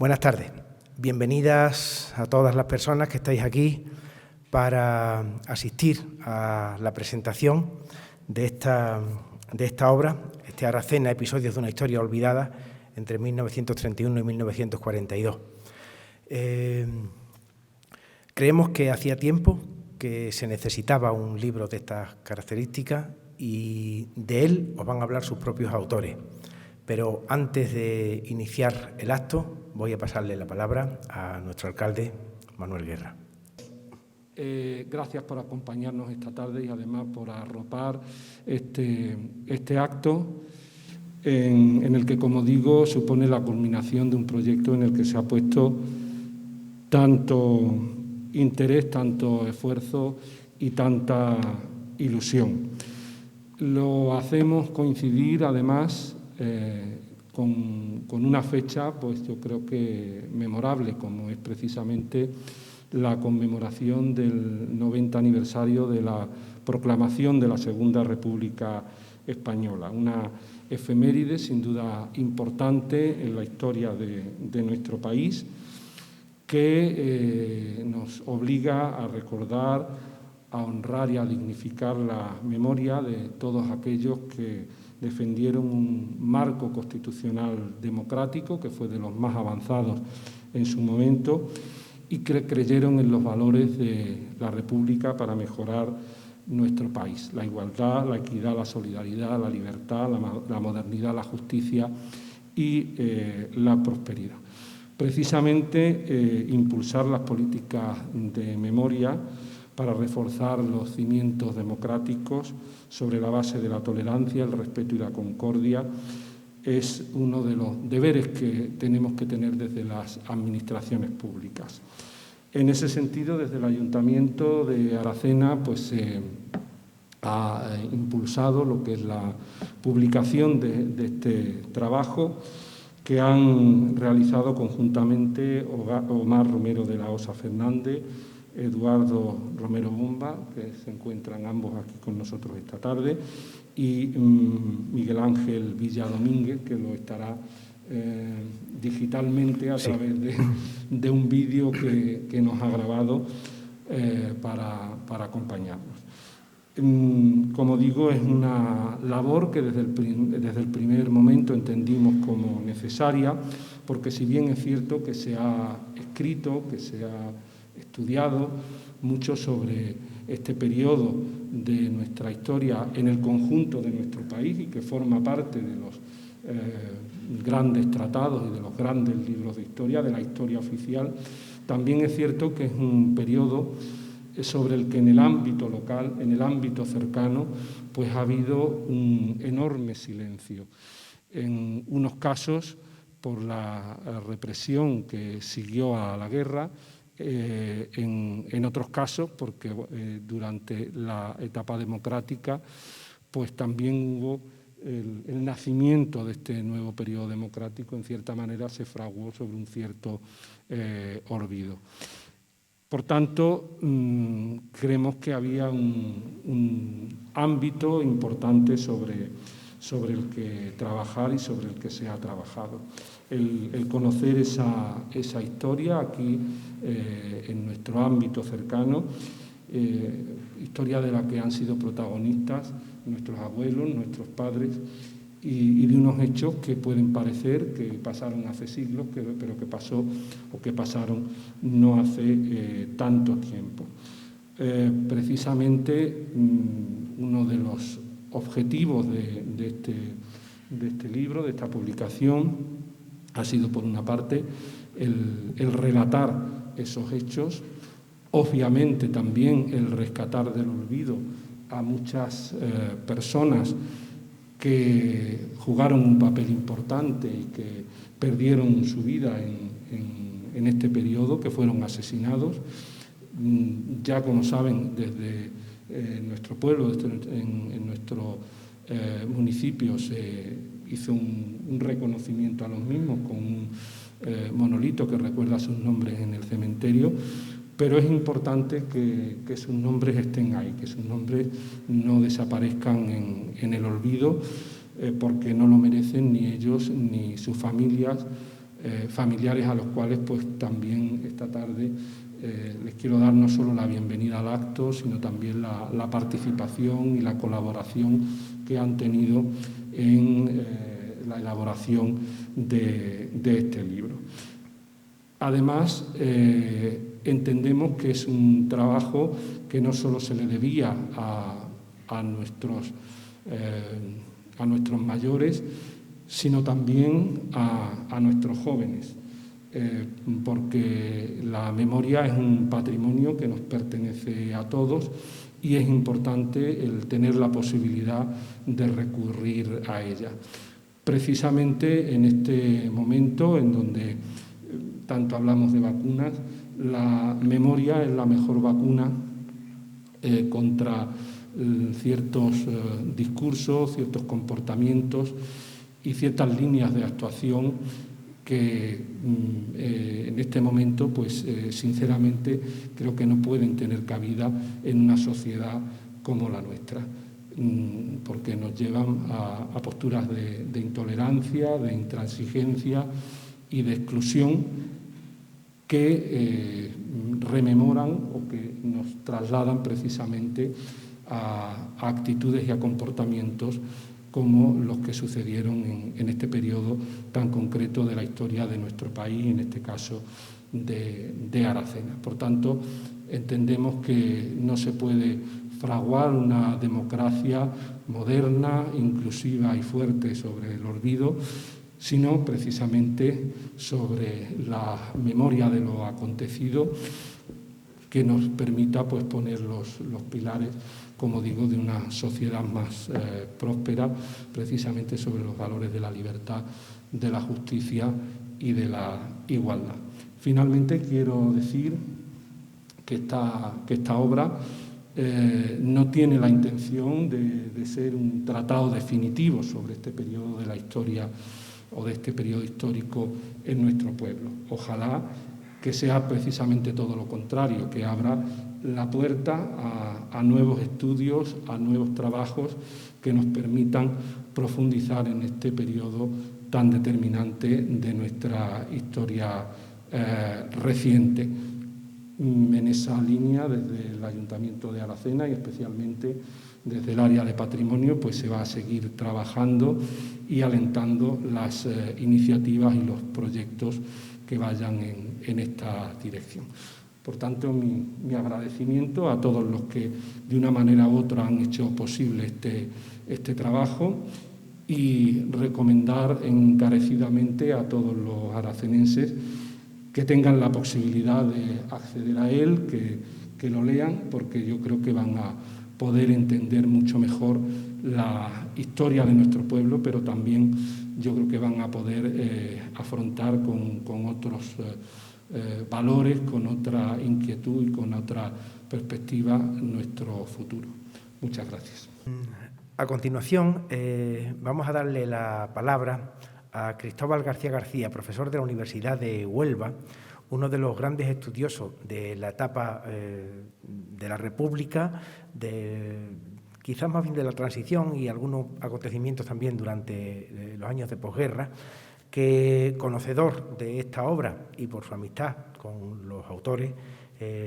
Buenas tardes. Bienvenidas a todas las personas que estáis aquí para asistir a la presentación de esta obra, Aracena, episodios de una historia olvidada entre 1931 y 1942. Creemos que hacía tiempo que se necesitaba un libro de estas características y de él os van a hablar sus propios autores. Pero antes de iniciar el acto, voy a pasarle la palabra a nuestro alcalde, Manuel Guerra. Gracias por acompañarnos esta tarde y además por arropar este acto en el que, como digo, supone la culminación de un proyecto en el que se ha puesto tanto interés, tanto esfuerzo y tanta ilusión. Lo hacemos coincidir, además, con una fecha, pues yo creo que memorable, como es precisamente la conmemoración del 90 aniversario de la proclamación de la Segunda República Española, una efeméride sin duda importante en la historia de nuestro país, que nos obliga a recordar, a honrar y a dignificar la memoria de todos aquellos que defendieron un marco constitucional democrático que fue de los más avanzados en su momento y que creyeron en los valores de la República para mejorar nuestro país: la igualdad, la equidad, la solidaridad, la libertad, la modernidad, la justicia y la prosperidad. Precisamente impulsar las políticas de memoria para reforzar los cimientos democráticos sobre la base de la tolerancia, el respeto y la concordia es uno de los deberes que tenemos que tener desde las administraciones públicas. En ese sentido, desde el Ayuntamiento de Aracena, pues se ha impulsado lo que es la publicación de este trabajo, que han realizado conjuntamente Omar Romero de la Osa Fernández, Eduardo Romero Bomba, que se encuentran ambos aquí con nosotros esta tarde, y Miguel Ángel Villa Domínguez, que lo estará digitalmente a través de un vídeo que nos ha grabado para acompañarnos. Como digo, es una labor que desde el primer momento entendimos como necesaria, porque si bien es cierto que se ha escrito, que se ha estudiado mucho sobre este periodo de nuestra historia en el conjunto de nuestro país y que forma parte de los grandes tratados y de los grandes libros de historia, de la historia oficial, también es cierto que es un periodo sobre el que en el ámbito local, en el ámbito cercano, pues ha habido un enorme silencio. En unos casos por la represión que siguió a la guerra, en otros casos porque durante la etapa democrática pues también hubo el nacimiento de este nuevo periodo democrático, en cierta manera se fraguó sobre un cierto olvido. Por tanto, creemos que había un ámbito importante sobre el que trabajar y sobre el que se ha trabajado. El conocer esa historia aquí en nuestro ámbito cercano, historia de la que han sido protagonistas nuestros abuelos, nuestros padres, y de unos hechos que pueden parecer que pasaron hace siglos, pero que pasó o que pasaron no hace tanto tiempo. Precisamente uno de los objetivos de este libro, de esta publicación, ha sido, por una parte, el relatar esos hechos, obviamente también el rescatar del olvido a muchas personas que jugaron un papel importante y que perdieron su vida en este periodo, que fueron asesinados. Ya como saben, desde nuestro pueblo, en nuestro municipio, se hizo un reconocimiento a los mismos con un monolito que recuerda sus nombres en el cementerio, pero es importante que sus nombres estén ahí, que sus nombres no desaparezcan en el olvido, porque no lo merecen ni ellos ni sus familias, familiares a los cuales pues también esta tarde les quiero dar no solo la bienvenida al acto, sino también la participación y la colaboración que han tenido en la elaboración de este libro. Además, entendemos que es un trabajo que no solo se le debía a nuestros mayores, sino también a nuestros jóvenes, porque la memoria es un patrimonio que nos pertenece a todos y es importante el tener la posibilidad de recurrir a ella. Precisamente en este momento en donde tanto hablamos de vacunas, la memoria es la mejor vacuna contra ciertos discursos, ciertos comportamientos y ciertas líneas de actuación que en este momento, pues sinceramente, creo que no pueden tener cabida en una sociedad como la nuestra, porque nos llevan a posturas de intolerancia, de intransigencia y de exclusión que rememoran o que nos trasladan precisamente a actitudes y a comportamientos como los que sucedieron en este periodo tan concreto de la historia de nuestro país, en este caso de Aracena. Por tanto, entendemos que no se puede fraguar una democracia moderna, inclusiva y fuerte sobre el olvido, sino precisamente sobre la memoria de lo acontecido, que nos permita pues, poner los pilares, como digo, de una sociedad más próspera, precisamente sobre los valores de la libertad, de la justicia y de la igualdad. Finalmente, quiero decir que esta obra no tiene la intención de ser un tratado definitivo sobre este periodo de la historia o de este periodo histórico en nuestro pueblo. Ojalá que sea precisamente todo lo contrario, que abra la puerta a nuevos estudios, a nuevos trabajos que nos permitan profundizar en este periodo tan determinante de nuestra historia reciente. En esa línea, desde el Ayuntamiento de Aracena y especialmente desde el área de patrimonio, pues se va a seguir trabajando y alentando las iniciativas y los proyectos que vayan en esta dirección. Por tanto, mi agradecimiento a todos los que de una manera u otra han hecho posible este trabajo y recomendar encarecidamente a todos los aracenenses que tengan la posibilidad de acceder a él, que lo lean, porque yo creo que van a poder entender mucho mejor la historia de nuestro pueblo, pero también yo creo que van a poder afrontar con otros valores, con otra inquietud y con otra perspectiva nuestro futuro. Muchas gracias. A continuación, vamos a darle la palabra a Cristóbal García García, profesor de la Universidad de Huelva, uno de los grandes estudiosos de la etapa de la República, quizás más bien de la transición y algunos acontecimientos también durante los años de posguerra, que, conocedor de esta obra y por su amistad con los autores,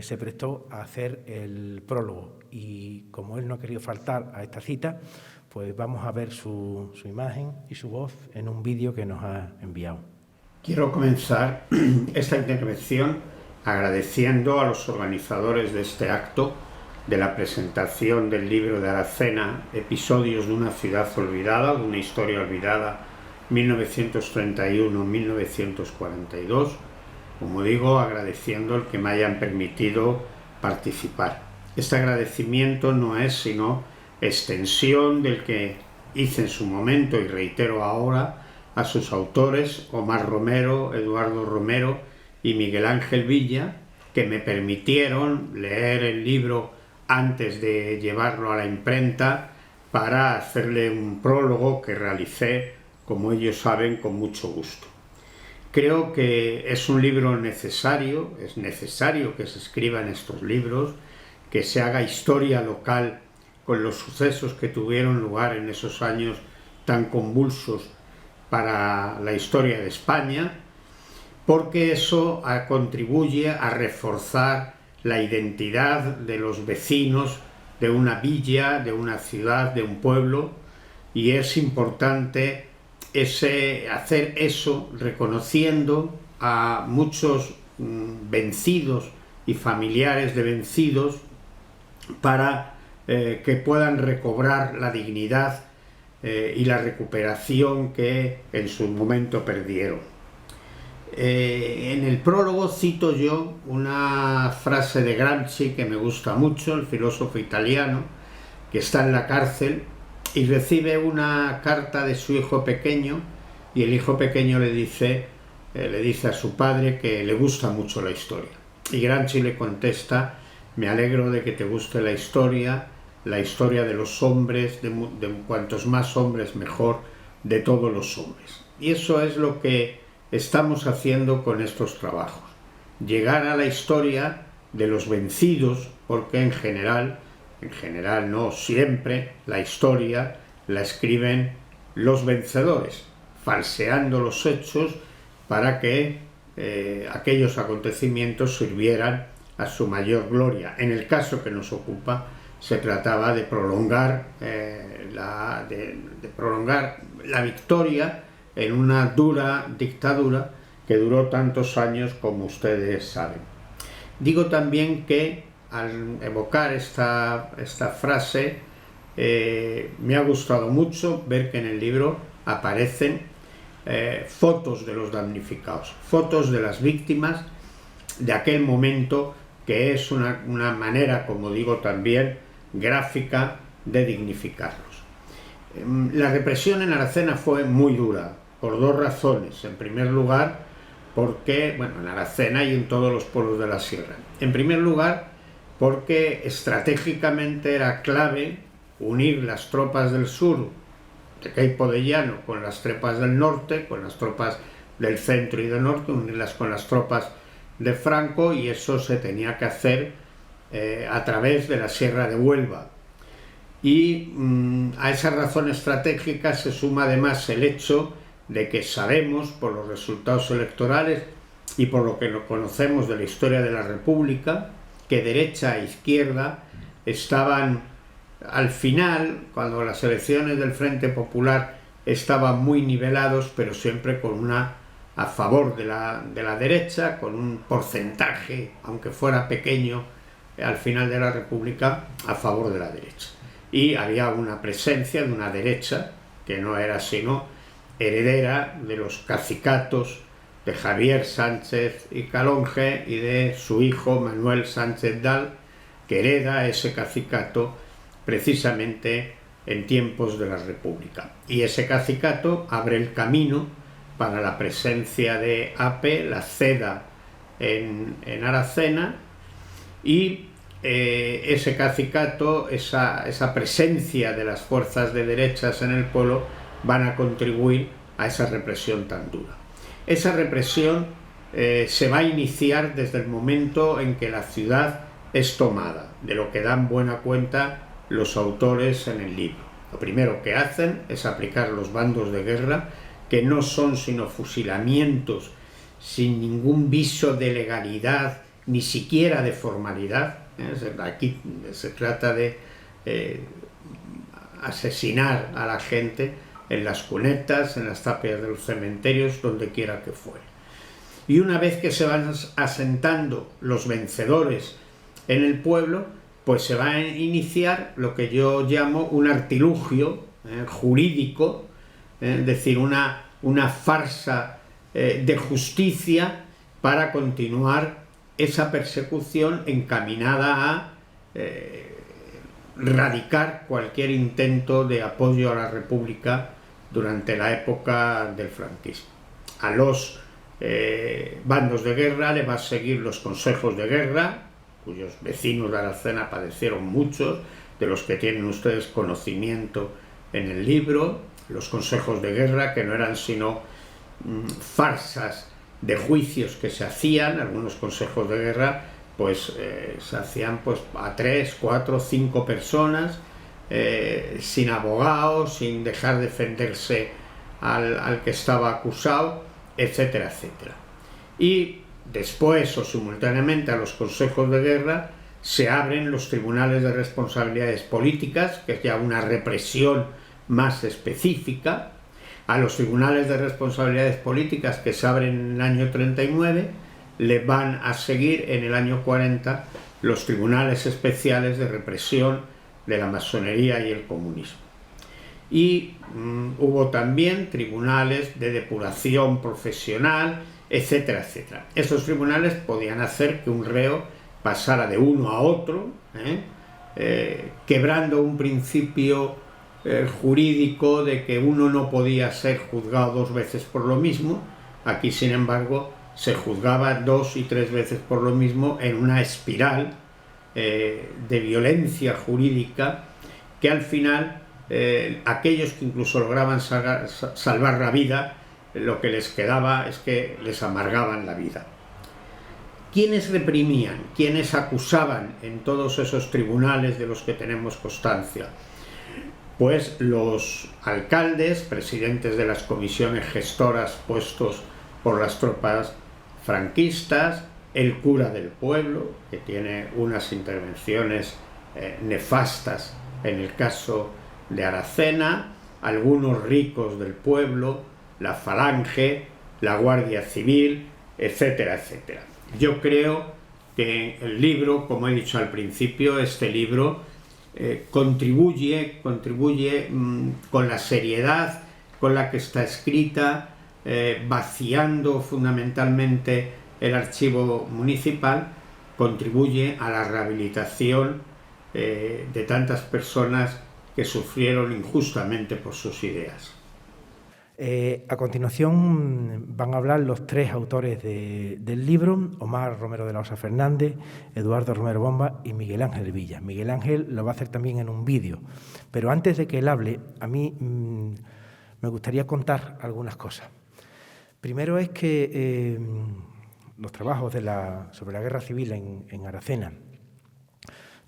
se prestó a hacer el prólogo. Y como él no ha querido faltar a esta cita, pues vamos a ver su imagen y su voz en un vídeo que nos ha enviado. Quiero comenzar esta intervención agradeciendo a los organizadores de este acto de la presentación del libro de Aracena, Episodios de una ciudad olvidada, de una historia olvidada, 1931-1942, como digo, agradeciendo el que me hayan permitido participar. Este agradecimiento no es sino extensión del que hice en su momento y reitero ahora a sus autores, Omar Romero, Eduardo Romero y Miguel Ángel Villa, que me permitieron leer el libro antes de llevarlo a la imprenta para hacerle un prólogo que realicé, como ellos saben, con mucho gusto. Creo que es un libro necesario, es necesario que se escriban estos libros, que se haga historia local con los sucesos que tuvieron lugar en esos años tan convulsos para la historia de España, porque eso contribuye a reforzar la identidad de los vecinos de una villa, de una ciudad, de un pueblo, y es importante hacer eso reconociendo a muchos vencidos y familiares de vencidos para que puedan recobrar la dignidad y la recuperación que en su momento perdieron. En el prólogo cito yo una frase de Gramsci que me gusta mucho, el filósofo italiano, que está en la cárcel y recibe una carta de su hijo pequeño, y el hijo pequeño le dice a su padre que le gusta mucho la historia. Y Gramsci le contesta: me alegro de que te guste la historia de los hombres, de cuantos más hombres mejor, de todos los hombres. Y eso es lo que estamos haciendo con estos trabajos, llegar a la historia de los vencidos, porque en general no siempre, la historia la escriben los vencedores, falseando los hechos para que aquellos acontecimientos sirvieran a su mayor gloria. En el caso que nos ocupa, se trataba de prolongar la victoria en una dura dictadura que duró tantos años como ustedes saben. Digo también que al evocar esta frase me ha gustado mucho ver que en el libro aparecen fotos de los damnificados, fotos de las víctimas de aquel momento, que es una manera, como digo también, gráfica de dignificarlos. La represión en Aracena fue muy dura, por dos razones. En primer lugar, porque, en Aracena y en todos los pueblos de la sierra. En primer lugar, porque estratégicamente era clave unir las tropas del sur, de Queipo de Llano, con las tropas del norte, con las tropas del centro y del norte, unirlas con las tropas de Franco, y eso se tenía que hacer a través de la Sierra de Huelva. Y a esa razón estratégica se suma además el hecho de que sabemos, por los resultados electorales y por lo que conocemos de la historia de la República, que derecha e izquierda estaban al final, cuando las elecciones del Frente Popular estaban muy nivelados, pero siempre con una a favor de la derecha, con un porcentaje, aunque fuera pequeño, al final de la República, a favor de la derecha. Y había una presencia de una derecha que no era sino heredera de los cacicatos de Javier Sánchez y Calonge y de su hijo Manuel Sánchez Dal, que hereda ese cacicato precisamente en tiempos de la República. Y ese cacicato abre el camino para la presencia de AP, la CEDA, en Aracena, y ese cacicato, esa presencia de las fuerzas de derechas en el pueblo, van a contribuir a esa represión tan dura. Esa represión se va a iniciar desde el momento en que la ciudad es tomada, de lo que dan buena cuenta los autores en el libro. Lo primero que hacen es aplicar los bandos de guerra, que no son sino fusilamientos sin ningún viso de legalidad, ni siquiera de formalidad. Aquí se trata de asesinar a la gente en las cunetas, en las tapias de los cementerios, donde quiera que fuere. Y una vez que se van asentando los vencedores en el pueblo, pues se va a iniciar lo que yo llamo un artilugio jurídico, es decir, una farsa de justicia para continuar esa persecución encaminada a radicar cualquier intento de apoyo a la República durante la época del franquismo. A los bandos de guerra le va a seguir los consejos de guerra, cuyos vecinos de Aracena padecieron muchos, de los que tienen ustedes conocimiento en el libro, los consejos de guerra, que no eran sino farsas de juicios que se hacían. Algunos consejos de guerra se hacían a 3, 4, 5 personas, sin abogados, sin dejar defenderse al que estaba acusado, etcétera, etcétera. y después o simultáneamente a los consejos de guerra se abren los tribunales de responsabilidades políticas, que es ya una represión más específica. A los tribunales de responsabilidades políticas que se abren en el año 39 le van a seguir en el año 40 los tribunales especiales de represión de la masonería y el comunismo. Y hubo también tribunales de depuración profesional, etcétera, etcétera. Estos tribunales podían hacer que un reo pasara de uno a otro, quebrando un principio jurídico de que uno no podía ser juzgado 2 veces por lo mismo. Aquí, sin embargo, se juzgaba 2 y 3 veces por lo mismo en una espiral de violencia jurídica que al final aquellos que incluso lograban salvar la vida, lo que les quedaba es que les amargaban la vida. ¿Quiénes reprimían? ¿Quiénes acusaban en todos esos tribunales de los que tenemos constancia? Pues los alcaldes, presidentes de las comisiones gestoras puestos por las tropas franquistas, el cura del pueblo, que tiene unas intervenciones nefastas en el caso de Aracena, algunos ricos del pueblo, la Falange, la Guardia Civil, etcétera, etcétera. Yo creo que el libro, como he dicho al principio, este libro contribuye con la seriedad con la que está escrita, vaciando fundamentalmente el archivo municipal, contribuye a la rehabilitación de tantas personas que sufrieron injustamente por sus ideas. A continuación van a hablar los 3 autores del libro: Omar Romero de la Osa Fernández, Eduardo Romero Bomba y Miguel Ángel Villa. Miguel Ángel lo va a hacer también en un vídeo, pero antes de que él hable, a mí me gustaría contar algunas cosas. Primero es que los trabajos sobre la guerra civil en Aracena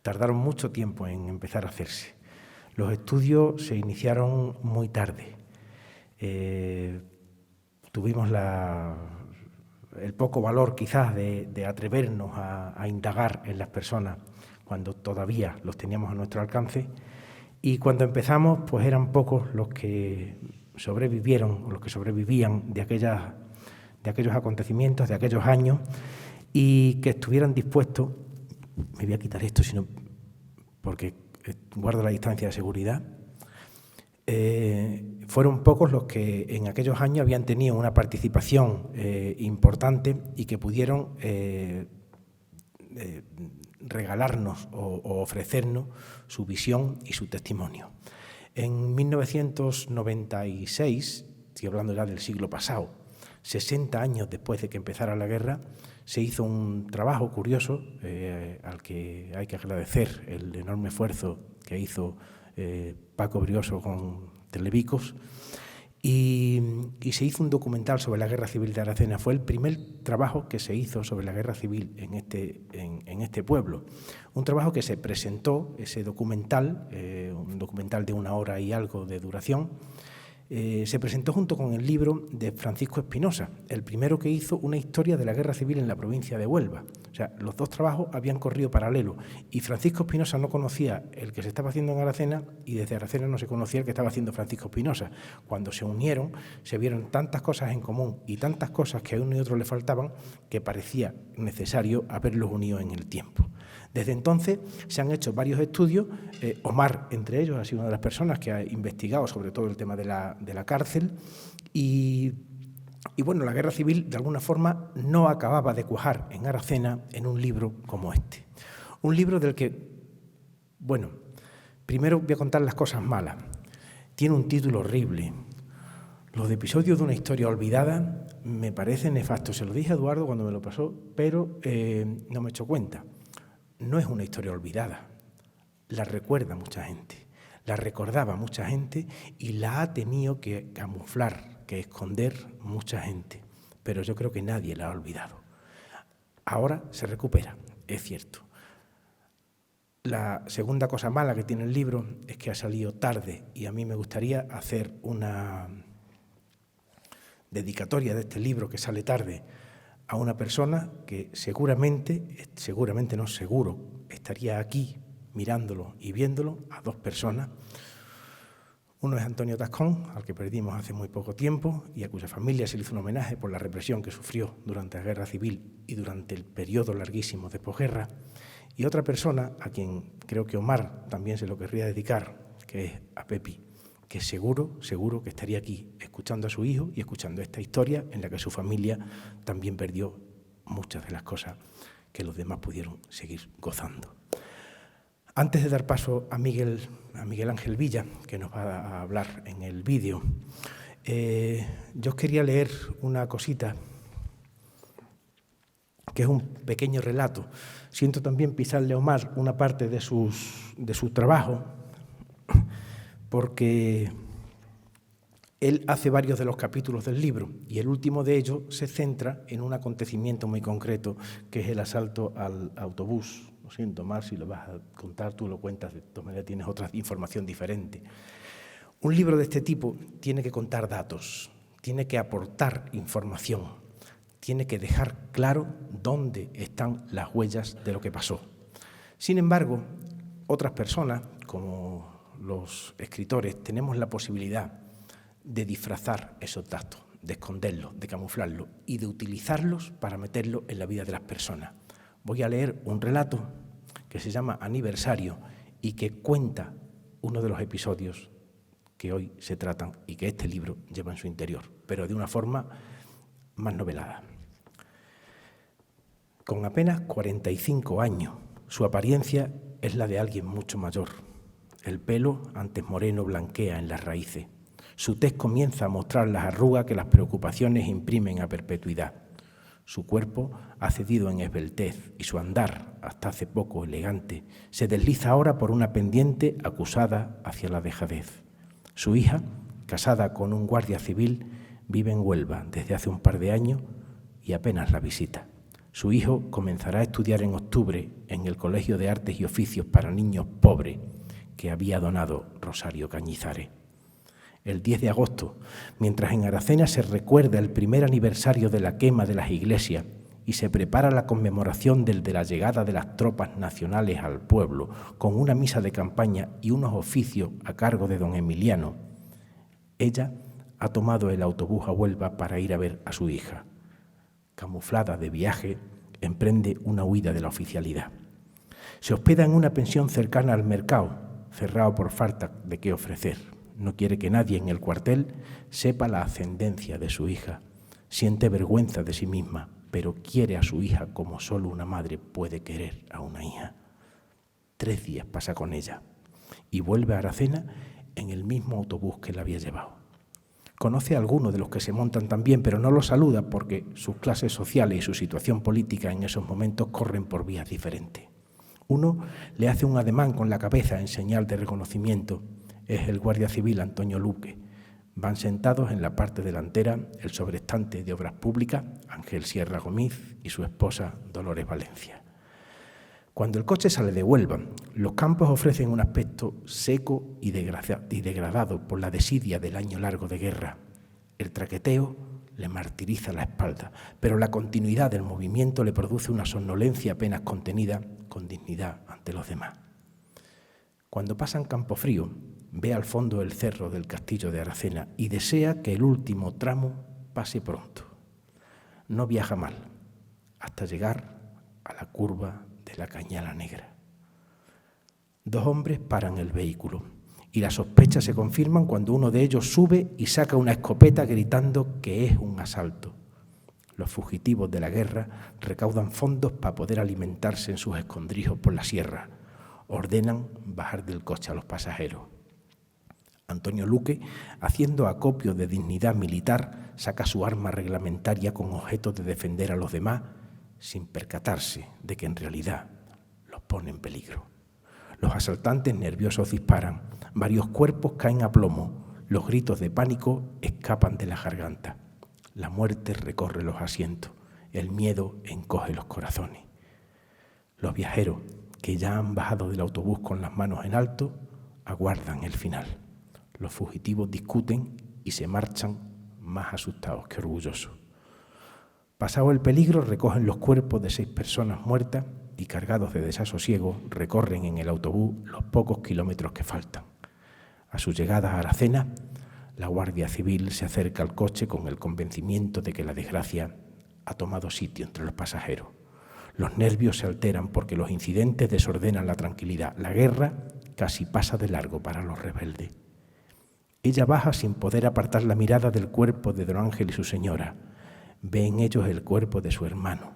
tardaron mucho tiempo en empezar a hacerse. Los estudios se iniciaron muy tarde. Tuvimos el poco valor quizás de atrevernos a indagar en las personas cuando todavía los teníamos a nuestro alcance, y cuando empezamos pues eran pocos los que sobrevivieron o los que sobrevivían de aquellos acontecimientos, de aquellos años, y que estuvieran dispuestos, me voy a quitar esto porque guardo la distancia de seguridad. Fueron pocos los que en aquellos años habían tenido una participación importante y que pudieron regalarnos o ofrecernos su visión y su testimonio. En 1996, estoy hablando ya del siglo pasado, 60 años después de que empezara la guerra, se hizo un trabajo curioso al que hay que agradecer el enorme esfuerzo que hizo Paco Brioso con Televicos, y se hizo un documental sobre la Guerra Civil de Aracena. Fue el primer trabajo que se hizo sobre la Guerra Civil en este pueblo. Un trabajo que se presentó, ese documental, un documental de 1 hora y algo de duración, se presentó junto con el libro de Francisco Espinosa, el primero que hizo una historia de la Guerra Civil en la provincia de Huelva. O sea, los 2 trabajos habían corrido paralelo y Francisco Espinosa no conocía el que se estaba haciendo en Aracena y desde Aracena no se conocía el que estaba haciendo Francisco Espinosa. Cuando se unieron, se vieron tantas cosas en común y tantas cosas que a uno y otro le faltaban que parecía necesario haberlos unido en el tiempo. Desde entonces se han hecho varios estudios, Omar entre ellos ha sido una de las personas que ha investigado sobre todo el tema de la cárcel y bueno, la guerra civil de alguna forma no acababa de cuajar en Aracena en un libro como este. Un libro del que, bueno, primero voy a contar las cosas malas. Tiene un título horrible. Los episodios de una historia olvidada me parece nefasto. Se lo dije a Eduardo cuando me lo pasó, pero no me echó cuenta. No es una historia olvidada, la recuerda mucha gente, la recordaba mucha gente y la ha tenido que camuflar, que esconder mucha gente, pero yo creo que nadie la ha olvidado. Ahora se recupera, es cierto. La segunda cosa mala que tiene el libro es que ha salido tarde y a mí me gustaría hacer una dedicatoria de este libro que sale tarde a una persona que seguramente no, seguro, estaría aquí mirándolo y viéndolo, a dos personas. Uno es Antonio Tascón, al que perdimos hace muy poco tiempo y a cuya familia se le hizo un homenaje por la represión que sufrió durante la Guerra Civil y durante el periodo larguísimo de posguerra. Y otra persona a quien creo que Omar también se lo querría dedicar, que es a Pepi, que seguro que estaría aquí escuchando a su hijo y escuchando esta historia en la que su familia también perdió muchas de las cosas que los demás pudieron seguir gozando. Antes de dar paso a Miguel Ángel Villa, que nos va a hablar en el vídeo, yo os quería leer una cosita, que es un pequeño relato. Siento también pisarle a Omar una parte de su trabajo, porque él hace varios de los capítulos del libro y el último de ellos se centra en un acontecimiento muy concreto, que es el asalto al autobús. Lo siento, Omar, si lo vas a contar, tú lo cuentas, de todas maneras tienes otra información diferente. Un libro de este tipo tiene que contar datos, tiene que aportar información, tiene que dejar claro dónde están las huellas de lo que pasó. Sin embargo, otras personas, como los escritores, tenemos la posibilidad de disfrazar esos datos, de esconderlos, de camuflarlos y de utilizarlos para meterlos en la vida de las personas. Voy a leer un relato que se llama Aniversario y que cuenta uno de los episodios que hoy se tratan y que este libro lleva en su interior, pero de una forma más novelada. Con apenas 45 años, su apariencia es la de alguien mucho mayor. El pelo, antes moreno, blanquea en las raíces. Su tez comienza a mostrar las arrugas que las preocupaciones imprimen a perpetuidad. Su cuerpo ha cedido en esbeltez y su andar, hasta hace poco elegante, se desliza ahora por una pendiente acusada hacia la dejadez. Su hija, casada con un guardia civil, vive en Huelva desde hace un par de años y apenas la visita. Su hijo comenzará a estudiar en octubre en el Colegio de Artes y Oficios para Niños Pobres que había donado Rosario Cañizares. El 10 de agosto, mientras en Aracena se recuerda el primer aniversario de la quema de las iglesias y se prepara la conmemoración de la llegada de las tropas nacionales al pueblo, con una misa de campaña y unos oficios a cargo de don Emiliano, ella ha tomado el autobús a Huelva para ir a ver a su hija. Camuflada de viaje, emprende una huida de la oficialidad. Se hospeda en una pensión cercana al mercado, cerrado por falta de qué ofrecer. No quiere que nadie en el cuartel sepa la ascendencia de su hija. Siente vergüenza de sí misma, pero quiere a su hija como solo una madre puede querer a una hija. 3 días pasa con ella y vuelve a Aracena en el mismo autobús que la había llevado. Conoce a algunos de los que se montan también, pero no los saluda porque sus clases sociales y su situación política en esos momentos corren por vías diferentes. Uno le hace un ademán con la cabeza en señal de reconocimiento. Es el guardia civil Antonio Luque. Van sentados en la parte delantera el sobrestante de Obras Públicas, Ángel Sierra Gómez, y su esposa Dolores Valencia. Cuando el coche sale de Huelva, los campos ofrecen un aspecto seco y degradado por la desidia del año largo de guerra. El traqueteo le martiriza la espalda, pero la continuidad del movimiento le produce una somnolencia apenas contenida, con dignidad ante los demás. Cuando pasan Campofrío, ve al fondo el cerro del castillo de Aracena y desea que el último tramo pase pronto. No viaja mal, hasta llegar a la curva de la Cañada Negra. 2 hombres paran el vehículo y las sospechas se confirman cuando uno de ellos sube y saca una escopeta gritando que es un asalto. Los fugitivos de la guerra recaudan fondos para poder alimentarse en sus escondrijos por la sierra. Ordenan bajar del coche a los pasajeros. Antonio Luque, haciendo acopio de dignidad militar, saca su arma reglamentaria con objeto de defender a los demás, sin percatarse de que en realidad los pone en peligro. Los asaltantes nerviosos disparan, varios cuerpos caen a plomo, los gritos de pánico escapan de la garganta. La muerte recorre los asientos, el miedo encoge los corazones. Los viajeros, que ya han bajado del autobús con las manos en alto, aguardan el final. Los fugitivos discuten y se marchan más asustados que orgullosos. Pasado el peligro, recogen los cuerpos de 6 personas muertas y, cargados de desasosiego, recorren en el autobús los pocos kilómetros que faltan. A su llegada a Aracena, la Guardia Civil se acerca al coche con el convencimiento de que la desgracia ha tomado sitio entre los pasajeros. Los nervios se alteran porque los incidentes desordenan la tranquilidad. La guerra casi pasa de largo para los rebeldes. Ella baja sin poder apartar la mirada del cuerpo de don Ángel y su señora. Ve en ellos el cuerpo de su hermano,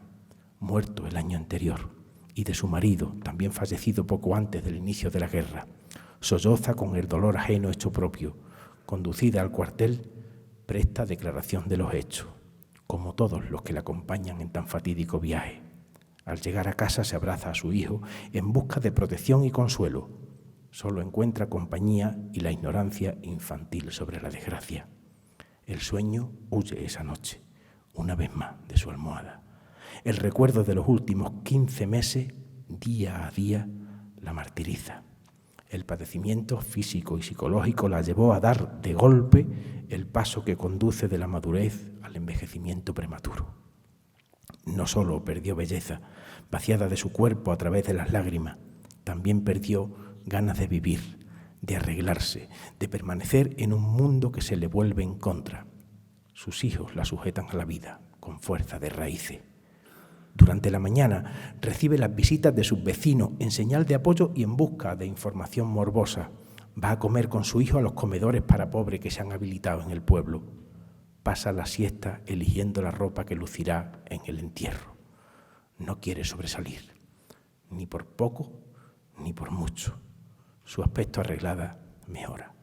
muerto el año anterior, y de su marido, también fallecido poco antes del inicio de la guerra. Solloza con el dolor ajeno hecho propio. Conducida al cuartel, presta declaración de los hechos, como todos los que la acompañan en tan fatídico viaje. Al llegar a casa se abraza a su hijo en busca de protección y consuelo. Solo encuentra compañía y la ignorancia infantil sobre la desgracia. El sueño huye esa noche, una vez más, de su almohada. El recuerdo de los últimos 15 meses, día a día, la martiriza. El padecimiento físico y psicológico la llevó a dar de golpe el paso que conduce de la madurez al envejecimiento prematuro. No solo perdió belleza, vaciada de su cuerpo a través de las lágrimas, también perdió ganas de vivir, de arreglarse, de permanecer en un mundo que se le vuelve en contra. Sus hijos la sujetan a la vida con fuerza de raíces. Durante la mañana recibe las visitas de sus vecinos en señal de apoyo y en busca de información morbosa. Va a comer con su hijo a los comedores para pobres que se han habilitado en el pueblo. Pasa la siesta eligiendo la ropa que lucirá en el entierro. No quiere sobresalir, ni por poco ni por mucho. Su aspecto arreglada mejora.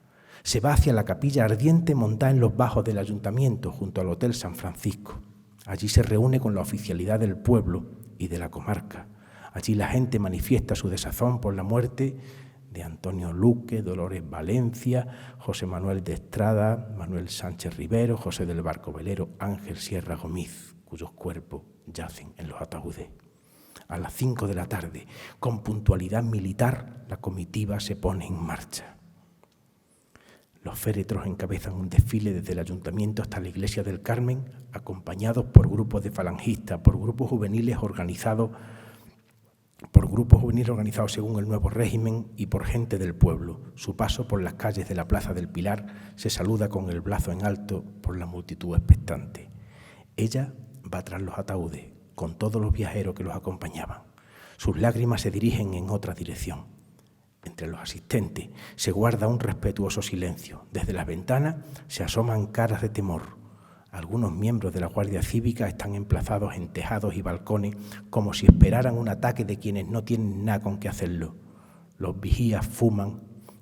Se va hacia la capilla ardiente montada en los bajos del ayuntamiento junto al Hotel San Francisco. Allí se reúne con la oficialidad del pueblo y de la comarca. Allí la gente manifiesta su desazón por la muerte de Antonio Luque, Dolores Valencia, José Manuel de Estrada, Manuel Sánchez Rivero, José del Barco Velero, Ángel Sierra Gómez, cuyos cuerpos yacen en los ataúdes. A las 5 de la tarde, con puntualidad militar, la comitiva se pone en marcha. Los féretros encabezan un desfile desde el ayuntamiento hasta la iglesia del Carmen, acompañados por grupos de falangistas, por grupos juveniles organizados según el nuevo régimen y por gente del pueblo. Su paso por las calles de la Plaza del Pilar se saluda con el brazo en alto por la multitud expectante. Ella va tras los ataúdes, con todos los viajeros que los acompañaban. Sus lágrimas se dirigen en otra dirección. Entre los asistentes se guarda un respetuoso silencio. Desde las ventanas se asoman caras de temor. Algunos miembros de la Guardia Cívica están emplazados en tejados y balcones como si esperaran un ataque de quienes no tienen nada con qué hacerlo. Los vigías fuman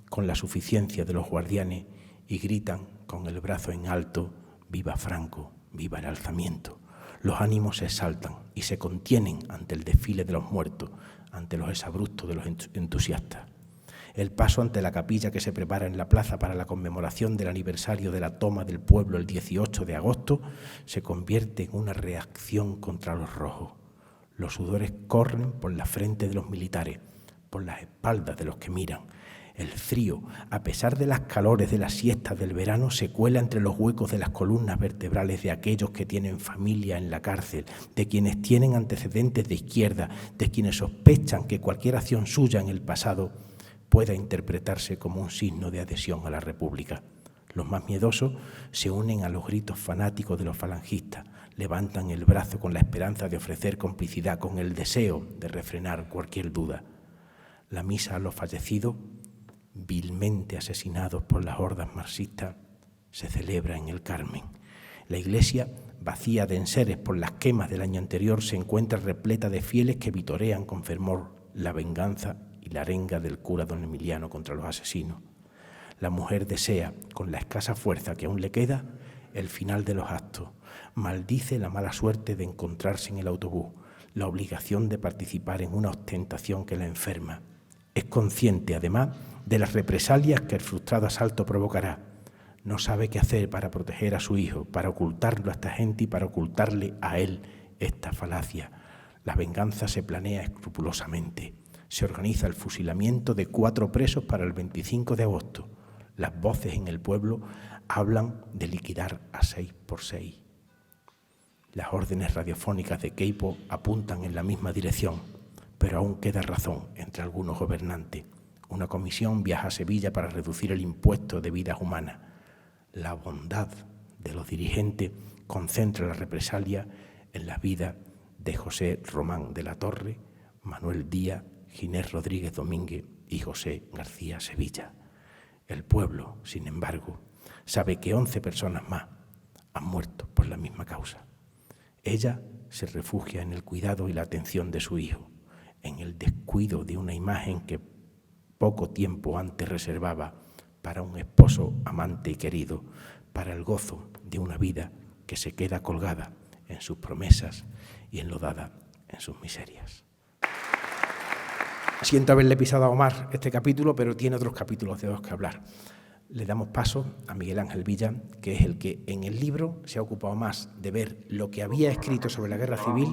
con la suficiencia de los guardianes y gritan con el brazo en alto: «Viva Franco, viva el alzamiento». Los ánimos se exaltan y se contienen ante el desfile de los muertos, ante los exabruptos de los entusiastas. El paso ante la capilla que se prepara en la plaza para la conmemoración del aniversario de la toma del pueblo el 18 de agosto se convierte en una reacción contra los rojos. Los sudores corren por la frente de los militares, por las espaldas de los que miran. El frío, a pesar de las calores de las siestas del verano, se cuela entre los huecos de las columnas vertebrales de aquellos que tienen familia en la cárcel, de quienes tienen antecedentes de izquierda, de quienes sospechan que cualquier acción suya en el pasado pueda interpretarse como un signo de adhesión a la República. Los más miedosos se unen a los gritos fanáticos de los falangistas, levantan el brazo con la esperanza de ofrecer complicidad, con el deseo de refrenar cualquier duda. La misa a los fallecidos, vilmente asesinados por las hordas marxistas, se celebra en el Carmen. La iglesia, vacía de enseres por las quemas del año anterior, se encuentra repleta de fieles que vitorean con fervor la venganza y la arenga del cura don Emiliano contra los asesinos. La mujer desea, con la escasa fuerza que aún le queda, el final de los actos. Maldice la mala suerte de encontrarse en el autobús, la obligación de participar en una ostentación que la enferma. Es consciente, además, de las represalias que el frustrado asalto provocará. No sabe qué hacer para proteger a su hijo, para ocultarlo a esta gente y para ocultarle a él esta falacia. La venganza se planea escrupulosamente. Se organiza el fusilamiento de 4 presos para el 25 de agosto. Las voces en el pueblo hablan de liquidar a 6 por 6. Las órdenes radiofónicas de Queipo apuntan en la misma dirección, pero aún queda razón entre algunos gobernantes. Una comisión viaja a Sevilla para reducir el impuesto de vidas humanas. La bondad de los dirigentes concentra la represalia en las vidas de José Román de la Torre, Manuel Díaz, Ginés Rodríguez Domínguez y José García Sevilla. El pueblo, sin embargo, sabe que 11 personas más han muerto por la misma causa. Ella se refugia en el cuidado y la atención de su hijo, en el descuido de una imagen que poco tiempo antes reservaba para un esposo amante y querido, para el gozo de una vida que se queda colgada en sus promesas y enlodada en sus miserias. Siento haberle pisado a Omar este capítulo, pero tiene otros capítulos de los que hablar. Le damos paso a Miguel Ángel Villa, que es el que en el libro se ha ocupado más de ver lo que había escrito sobre la guerra civil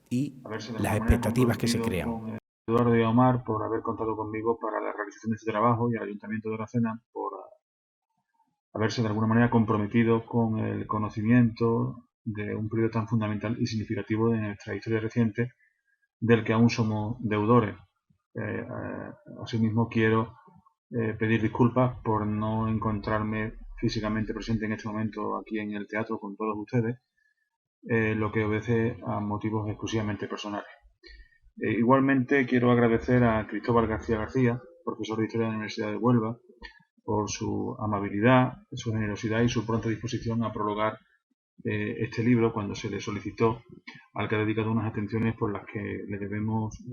y las expectativas que se crean. Eduardo y a Omar por haber contado conmigo para la realización de este trabajo y al Ayuntamiento de Aracena por haberse de alguna manera comprometido con el conocimiento de un periodo tan fundamental y significativo de nuestra historia reciente del que aún somos deudores. Asimismo quiero pedir disculpas por no encontrarme físicamente presente en este momento aquí en el teatro con todos ustedes, lo que obedece a motivos exclusivamente personales. Igualmente quiero agradecer a Cristóbal García García, profesor de Historia de la Universidad de Huelva, por su amabilidad, su generosidad y su pronta disposición a prologar este libro cuando se le solicitó, al que ha dedicado unas atenciones por las que le debemos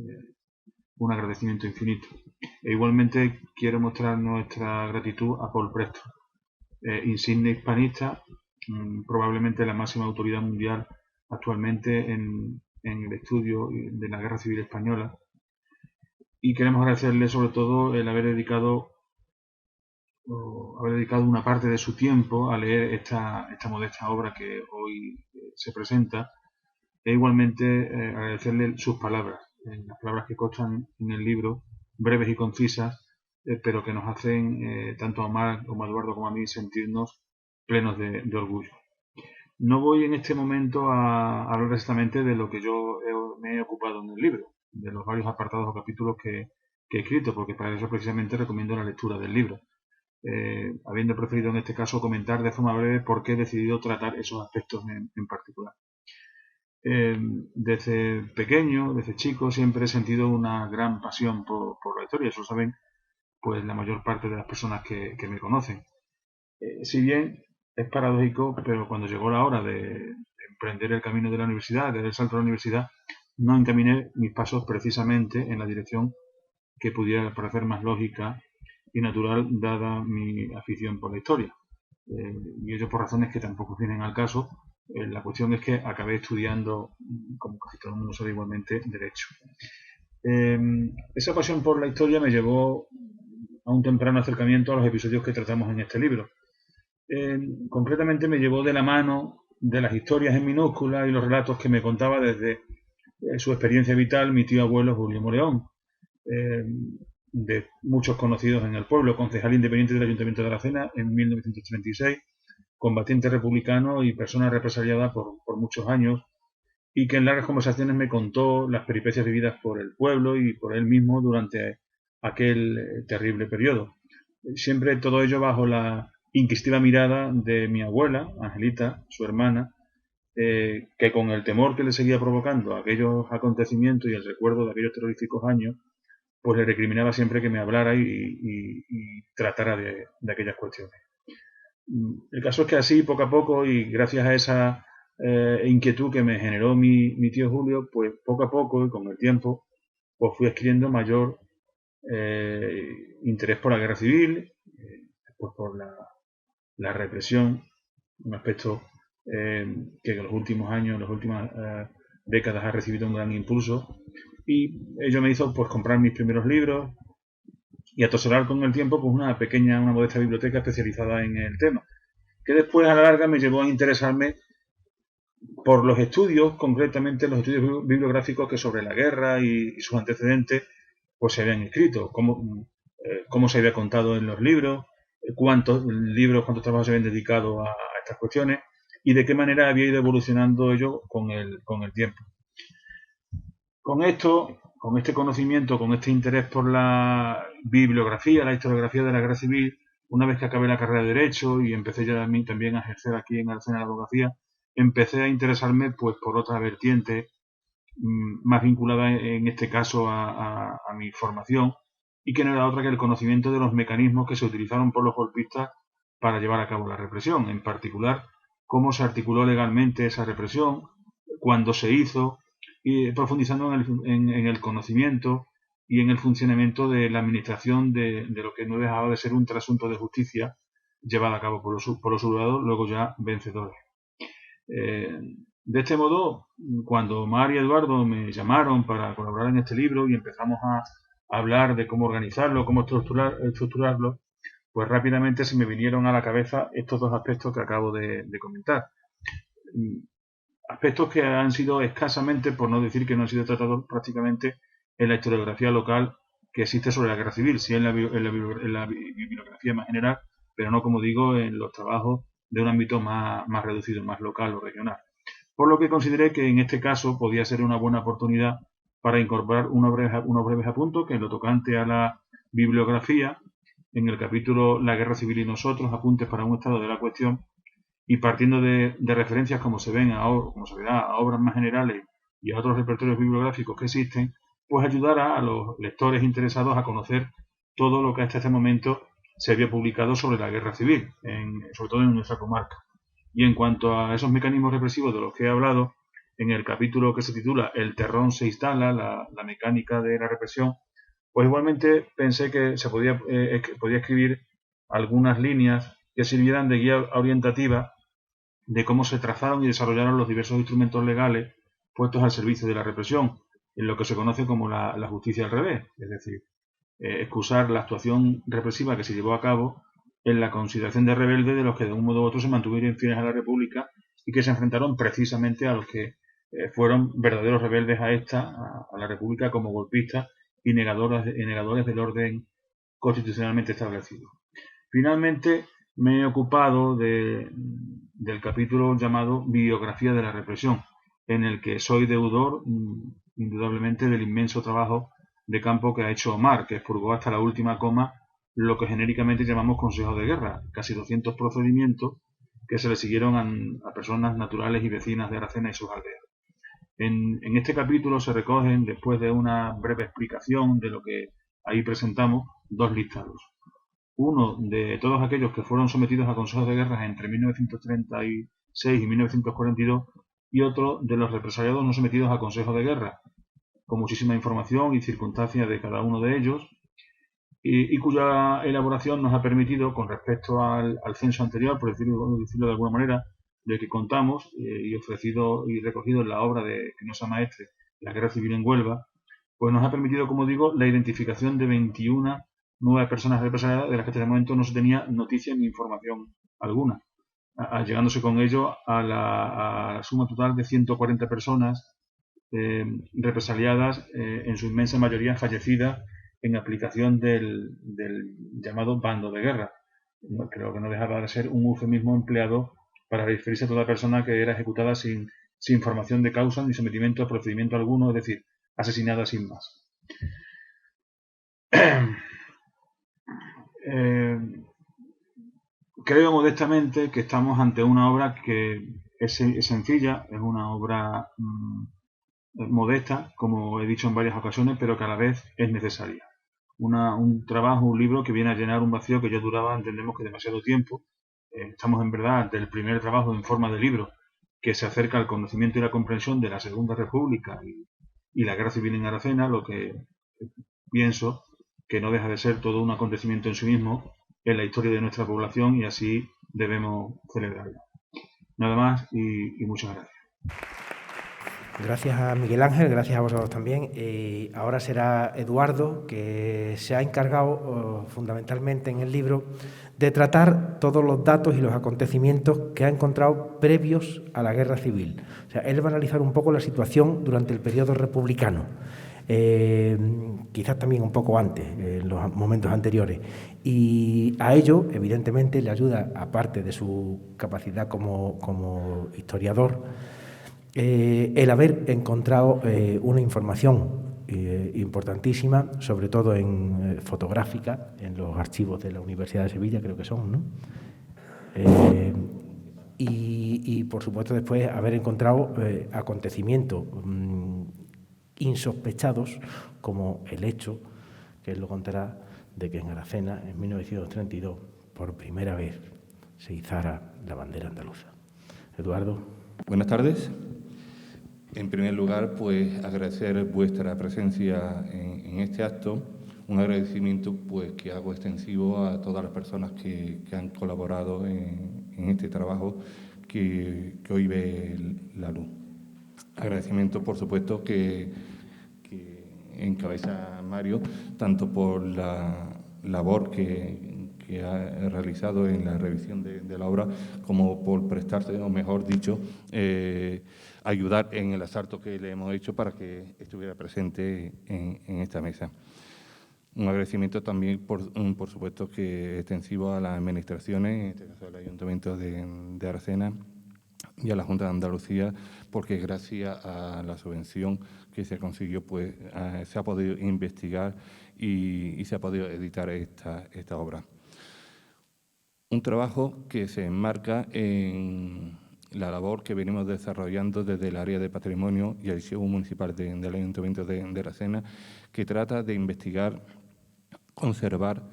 un agradecimiento infinito. Igualmente quiero mostrar nuestra gratitud a Paul Preston, insigne hispanista, probablemente la máxima autoridad mundial actualmente en el estudio de la Guerra Civil Española, y queremos agradecerle sobre todo el haber dedicado una parte de su tiempo a leer esta modesta obra que hoy se presenta, e igualmente agradecerle sus palabras, las palabras que constan en el libro, breves y concisas, pero que nos hacen, tanto a Omar como a Eduardo como a mí, sentirnos plenos de orgullo. No voy en este momento a hablar exactamente de lo que yo me he ocupado en el libro, de los varios apartados o capítulos que he escrito, porque para eso precisamente recomiendo la lectura del libro, habiendo preferido en este caso comentar de forma breve por qué he decidido tratar esos aspectos en particular. Desde pequeño, desde chico, siempre he sentido una gran pasión por la historia, eso lo saben pues la mayor parte de las personas que me conocen. Si bien es paradójico, pero cuando llegó la hora de emprender el camino de la universidad, de dar el salto a la universidad, no encaminé mis pasos precisamente en la dirección que pudiera parecer más lógica y natural dada mi afición por la historia. Y ello por razones que tampoco vienen al caso. La cuestión es que acabé estudiando, como casi todo el mundo sabe igualmente, Derecho. Esa pasión por la historia me llevó a un temprano acercamiento a los episodios que tratamos en este libro. Concretamente me llevó de la mano de las historias en minúsculas y los relatos que me contaba desde su experiencia vital mi tío abuelo Julio Moreón, de muchos conocidos en el pueblo, concejal independiente del Ayuntamiento de Aracena en 1936, combatiente republicano y persona represaliada por muchos años, y que en largas conversaciones me contó las peripecias vividas por el pueblo y por él mismo durante aquel terrible periodo. Siempre todo ello bajo la inquisitiva mirada de mi abuela, Angelita, su hermana, que con el temor que le seguía provocando aquellos acontecimientos y el recuerdo de aquellos terroríficos años, pues le recriminaba siempre que me hablara y tratara de aquellas cuestiones. El caso es que así, poco a poco, y gracias a esa inquietud que me generó mi tío Julio, pues poco a poco y con el tiempo, pues fui adquiriendo mayor interés por la guerra civil, después por la represión, un aspecto que en los últimos años, en las últimas décadas ha recibido un gran impulso, y ello me hizo pues comprar mis primeros libros y atosorar con el tiempo pues una modesta biblioteca especializada en el tema, que después a la larga me llevó a interesarme por los estudios, concretamente los estudios bibliográficos que sobre la guerra y sus antecedentes pues se habían escrito, cómo se había contado en los libros, cuántos trabajos se habían dedicado a estas cuestiones, y de qué manera había ido evolucionando ello con el tiempo. Con esto, con este conocimiento, con este interés por la bibliografía, la historiografía de la guerra civil, una vez que acabé la carrera de Derecho y empecé ya también a ejercer aquí en Aracena la abogacía, empecé a interesarme pues por otra vertiente más vinculada en este caso a mi formación, y que no era otra que el conocimiento de los mecanismos que se utilizaron por los golpistas para llevar a cabo la represión, en particular cómo se articuló legalmente esa represión, cuándo se hizo, y profundizando en el conocimiento y en el funcionamiento de la administración de lo que no dejaba de ser un trasunto de justicia llevada a cabo por los sublevados, luego ya vencedores. De este modo, cuando Omar y Eduardo me llamaron para colaborar en este libro y empezamos a hablar de cómo organizarlo, cómo estructurarlo, pues rápidamente se me vinieron a la cabeza estos dos aspectos que acabo de comentar. Aspectos que han sido escasamente, por no decir que no han sido tratados prácticamente en la historiografía local que existe sobre la guerra civil, sí en la bibliografía más general, pero no, como digo, en los trabajos de un ámbito más reducido, más local o regional. Por lo que consideré que en este caso podía ser una buena oportunidad para incorporar unos breves apuntes que en lo tocante a la bibliografía, en el capítulo La guerra civil y nosotros, apuntes para un estado de la cuestión, y partiendo de referencias como se verá a obras más generales y a otros repertorios bibliográficos que existen, pues ayudará a los lectores interesados a conocer todo lo que hasta este momento se había publicado sobre la guerra civil, sobre todo en nuestra comarca. Y en cuanto a esos mecanismos represivos de los que he hablado, en el capítulo que se titula El terrón se instala, la mecánica de la represión, pues igualmente pensé que se podía escribir algunas líneas que sirvieran de guía orientativa de cómo se trazaron y desarrollaron los diversos instrumentos legales puestos al servicio de la represión, en lo que se conoce como la justicia al revés, es decir, excusar la actuación represiva que se llevó a cabo en la consideración de rebeldes de los que de un modo u otro se mantuvieron fieles a la República y que se enfrentaron precisamente a los que fueron verdaderos rebeldes a la República como golpistas y negadores del orden constitucionalmente establecido. Finalmente, me he ocupado del capítulo llamado Biografía de la represión, en el que soy deudor, indudablemente, del inmenso trabajo de campo que ha hecho Omar, que expurgó hasta la última coma lo que genéricamente llamamos consejos de guerra, casi 200 procedimientos que se le siguieron a personas naturales y vecinas de Aracena y sus aldeas. En este capítulo se recogen, después de una breve explicación de lo que ahí presentamos, dos listados. Uno de todos aquellos que fueron sometidos a consejos de guerra entre 1936 y 1942 y otro de los represaliados no sometidos a consejos de guerra, con muchísima información y circunstancias de cada uno de ellos, y cuya elaboración nos ha permitido, con respecto al censo anterior, por decirlo de alguna manera, de que contamos y ofrecido y recogido en la obra de Quinosa Maestre, La guerra civil en Huelva, pues nos ha permitido, como digo, la identificación de 21 nuevas personas represaliadas de las que hasta el momento no se tenía noticia ni información alguna, llegándose con ello a la suma total de 140 personas represaliadas, en su inmensa mayoría fallecidas en aplicación del llamado bando de guerra. Creo que no dejaba de ser un eufemismo empleado para referirse a toda persona que era ejecutada sin formación de causa ni sometimiento a procedimiento alguno, es decir, asesinada sin más. Creo modestamente que estamos ante una obra que es sencilla, es una obra modesta, como he dicho en varias ocasiones, pero que a la vez es necesaria. Un trabajo, un libro que viene a llenar un vacío que ya duraba, entendemos que demasiado tiempo. Estamos en verdad ante el primer trabajo en forma de libro que se acerca al conocimiento y la comprensión de la Segunda República y la guerra civil en Aracena, lo que pienso que no deja de ser todo un acontecimiento en sí mismo en la historia de nuestra población, y así debemos celebrarlo. Nada más y muchas gracias. Gracias a Miguel Ángel, gracias a vosotros también. Ahora será Eduardo, que se ha encargado fundamentalmente en el libro de tratar todos los datos y los acontecimientos que ha encontrado previos a la guerra civil. O sea, él va a analizar un poco la situación durante el periodo republicano. quizás también un poco antes, en los momentos anteriores. Y a ello, evidentemente, le ayuda, aparte de su capacidad como historiador, el haber encontrado una información importantísima, sobre todo en fotográfica, en los archivos de la Universidad de Sevilla, creo que son, ¿no? Y por supuesto, después haber encontrado acontecimientos insospechados, como el hecho, que él lo contará, de que en Aracena, en 1932, por primera vez se izara la bandera andaluza. Eduardo. Buenas tardes. En primer lugar, pues agradecer vuestra presencia en este acto, un agradecimiento pues que hago extensivo a todas las personas que han colaborado en este trabajo que hoy ve la luz. Agradecimiento, por supuesto, que encabeza Mario, tanto por la labor que ha realizado en la revisión de la obra, como por prestarse, o mejor dicho, ayudar en el asalto que le hemos hecho para que estuviera presente en esta mesa. Un agradecimiento también, por supuesto, que extensivo a las administraciones, en este caso al Ayuntamiento de Aracena y a la Junta de Andalucía, porque gracias a la subvención que se consiguió, pues se ha podido investigar y se ha podido editar esta obra. Un trabajo que se enmarca en la labor que venimos desarrollando desde el área de patrimonio y archivo municipal del Ayuntamiento de Aracena, que trata de investigar, conservar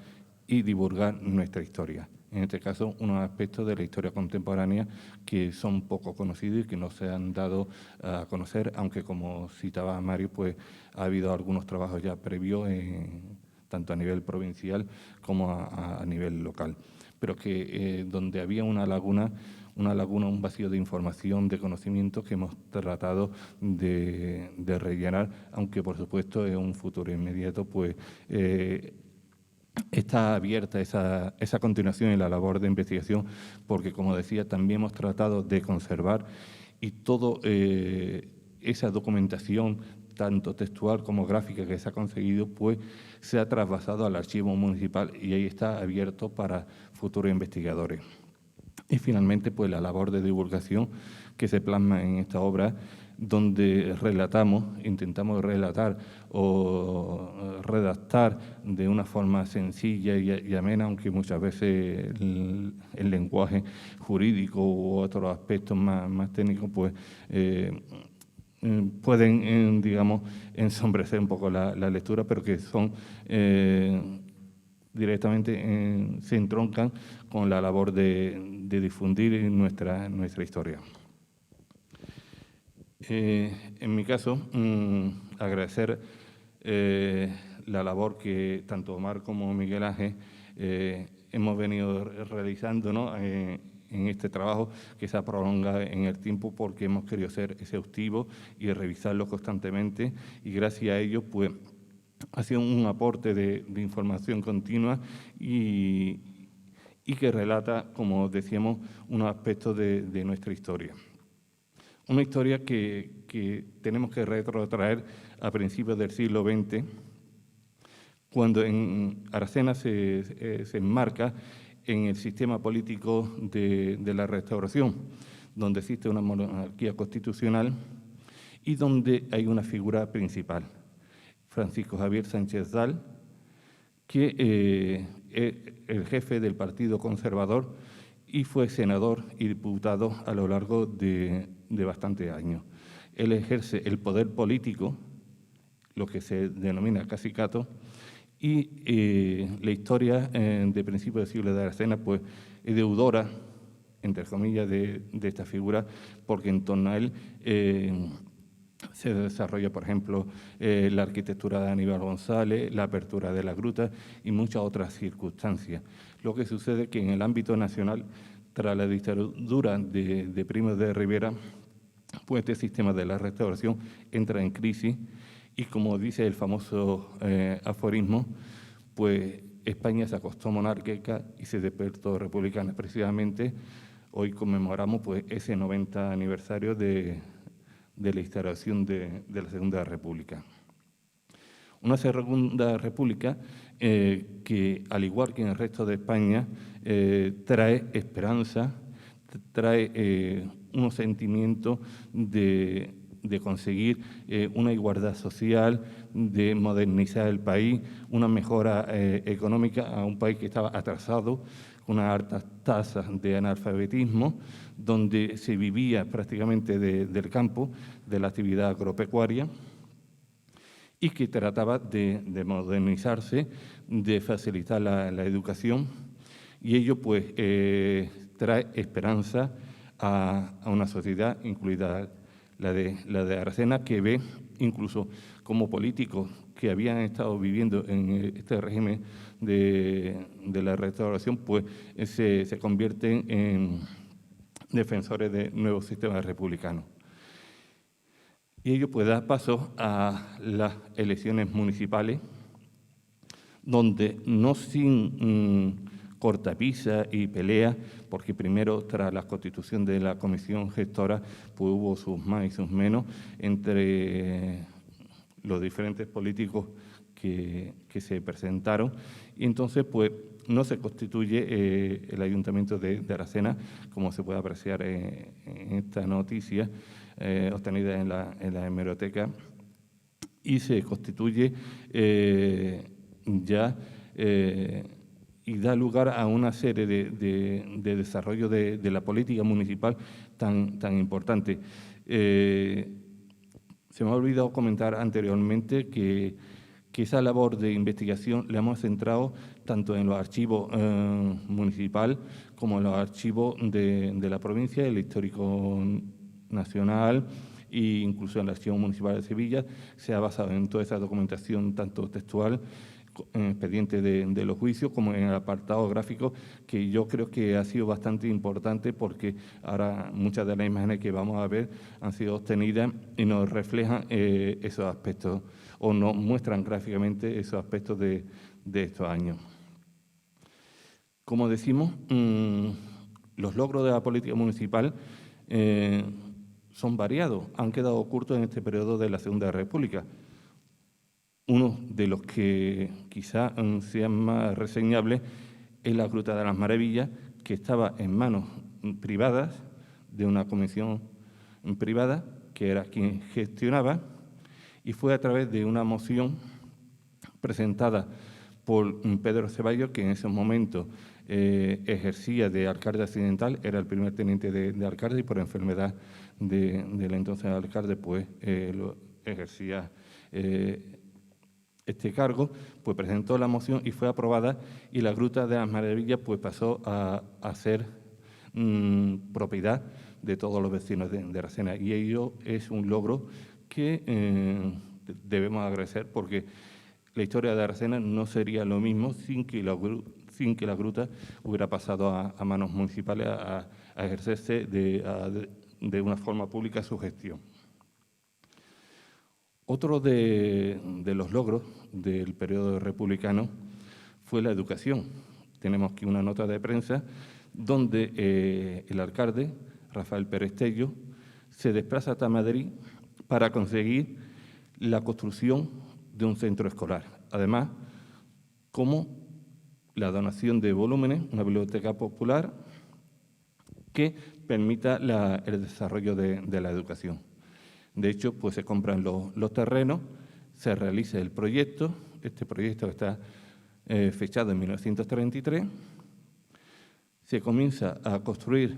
y divulgar nuestra historia. En este caso, unos aspectos de la historia contemporánea que son poco conocidos y que no se han dado a conocer, aunque, como citaba Mario, pues ha habido algunos trabajos ya previos, tanto a nivel provincial como a nivel local. Pero que donde había una laguna, un vacío de información, de conocimiento que hemos tratado de rellenar, aunque por supuesto en un futuro inmediato pues está abierta esa continuación en la labor de investigación, porque, como decía, también hemos tratado de conservar y toda esa documentación, tanto textual como gráfica, que se ha conseguido, pues se ha trasvasado al archivo municipal y ahí está abierto para futuros investigadores. Y finalmente, pues la labor de divulgación que se plasma en esta obra, donde intentamos relatar o redactar de una forma sencilla y amena, aunque muchas veces el lenguaje jurídico u otros aspectos más técnicos, pues pueden, digamos, ensombrecer un poco la lectura, pero que son directamente se entroncan con la labor de difundir nuestra historia. En mi caso, agradecer la labor que tanto Omar como Miguel Ángel hemos venido realizando, ¿no?, en este trabajo, que se ha prolongado en el tiempo, porque hemos querido ser exhaustivos y revisarlo constantemente, y gracias a ello pues ha sido un aporte de información continua y que relata, como decíamos, unos aspectos de nuestra historia. Una historia que tenemos que retrotraer a principios del siglo XX, cuando en Aracena se enmarca en el sistema político de la Restauración, donde existe una monarquía constitucional y donde hay una figura principal, Francisco Javier Sánchez Dal, que es el jefe del Partido Conservador y fue senador y diputado a lo largo de bastantes años. Él ejerce el poder político, lo que se denomina cacicato, y la historia de principios del siglo de Aracena pues, es deudora, entre comillas, de esta figura, porque en torno a él se desarrolla, por ejemplo, la arquitectura de Aníbal González, la apertura de las grutas y muchas otras circunstancias. Lo que sucede es que en el ámbito nacional, tras la dictadura de Primo de Rivera, pues este sistema de la Restauración entra en crisis y, como dice el famoso aforismo, pues España se acostó monárquica y se despertó republicana. Precisamente hoy conmemoramos pues ese 90 aniversario de la instauración de la Segunda República. Una Segunda República que, al igual que en el resto de España, trae esperanza, trae unos sentimientos de conseguir una igualdad social, de modernizar el país, una mejora económica a un país que estaba atrasado, con unas altas tasas de analfabetismo, donde se vivía prácticamente del campo, de la actividad agropecuaria, y que trataba de modernizarse, de facilitar la educación, y ello pues trae esperanza a una sociedad, incluida la de Aracena, que ve incluso como políticos que habían estado viviendo en este régimen de la restauración, pues se convierten en defensores de nuevos sistemas republicanos. Y ello pues da paso a las elecciones municipales, donde no sin cortapisa y pelea, porque primero, tras la constitución de la comisión gestora, pues hubo sus más y sus menos entre los diferentes políticos que se presentaron, y entonces pues no se constituye el Ayuntamiento de Aracena, como se puede apreciar en esta noticia obtenida en la hemeroteca, y se constituye y da lugar a una serie de desarrollo de la política municipal tan importante. Se me ha olvidado comentar anteriormente que esa labor de investigación la hemos centrado tanto en los archivos municipal como en los archivos de la provincia, el Histórico Nacional e incluso en el Archivo Municipal de Sevilla. Se ha basado en toda esa documentación, tanto textual, en expediente de los juicios, como en el apartado gráfico, que yo creo que ha sido bastante importante, porque ahora muchas de las imágenes que vamos a ver han sido obtenidas y nos reflejan esos aspectos, o nos muestran gráficamente esos aspectos de estos años. Como decimos, los logros de la política municipal son variados, han quedado ocultos en este periodo de la Segunda República. Uno de los que quizá sean más reseñables es la Gruta de las Maravillas, que estaba en manos privadas de una comisión privada, que era quien gestionaba, y fue a través de una moción presentada por Pedro Ceballos, que en ese momento ejercía de alcalde accidental, era el primer teniente de alcalde, y por enfermedad del entonces alcalde, pues lo ejercía este cargo, pues presentó la moción y fue aprobada, y la Gruta de las Maravillas pues pasó a ser propiedad de todos los vecinos de Aracena, y ello es un logro que debemos agradecer, porque la historia de Aracena no sería lo mismo sin que la gruta hubiera pasado a manos municipales, a ejercerse de una forma pública su gestión. Otro de los logros del periodo republicano fue la educación. Tenemos aquí una nota de prensa donde el alcalde, Rafael Pérez Tello, se desplaza hasta Madrid para conseguir la construcción de un centro escolar. Además, como la donación de volúmenes, una biblioteca popular que permita el desarrollo de la educación. De hecho, pues se compran los terrenos, se realiza el proyecto. Este proyecto está fechado en 1933. Se comienza a construir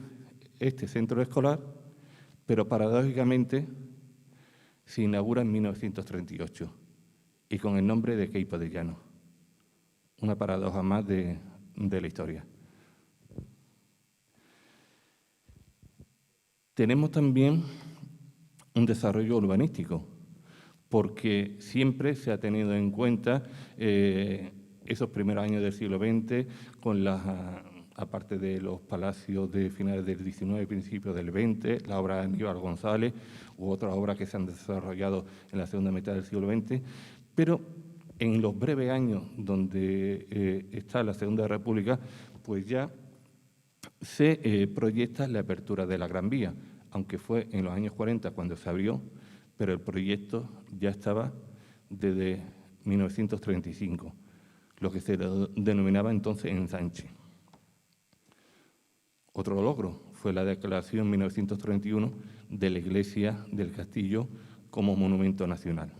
este centro escolar, pero paradójicamente se inaugura en 1938 y con el nombre de Queipo de Llano. Una paradoja más de la historia. Tenemos también un desarrollo urbanístico, porque siempre se ha tenido en cuenta esos primeros años del siglo XX, con aparte de los palacios de finales del XIX y principios del XX, la obra de Aníbal González u otras obras que se han desarrollado en la segunda mitad del siglo XX, pero en los breves años donde está la Segunda República, pues ya se proyecta la apertura de la Gran Vía, aunque fue en los años 40 cuando se abrió, pero el proyecto ya estaba desde 1935, lo que se denominaba entonces ensanche. Otro logro fue la declaración en 1931 de la iglesia del castillo como monumento nacional.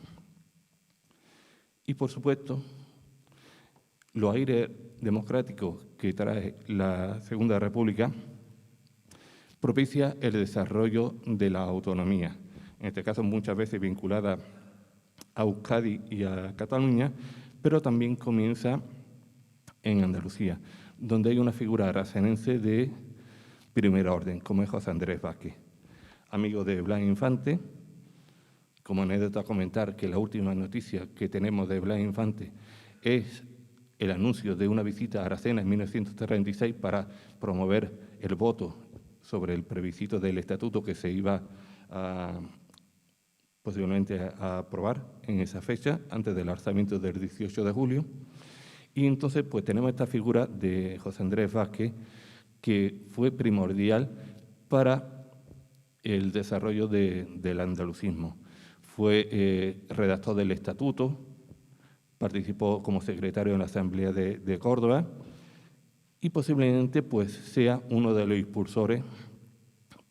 Y, por supuesto, los aires democráticos que trae la Segunda República propicia el desarrollo de la autonomía, en este caso muchas veces vinculada a Euskadi y a Cataluña, pero también comienza en Andalucía, donde hay una figura aracenense de primer orden, como es José Andrés Vázquez, amigo de Blas Infante. Como anécdota, comentar que la última noticia que tenemos de Blas Infante es el anuncio de una visita a Aracena en 1936 para promover el voto sobre el plebiscito del estatuto que se iba posiblemente a aprobar en esa fecha, antes del alzamiento del 18 de julio. Y entonces pues tenemos esta figura de José Andrés Vázquez, que fue primordial para el desarrollo del andalucismo. Fue redactor del estatuto, participó como secretario en la Asamblea de Córdoba y posiblemente pues, sea uno de los impulsores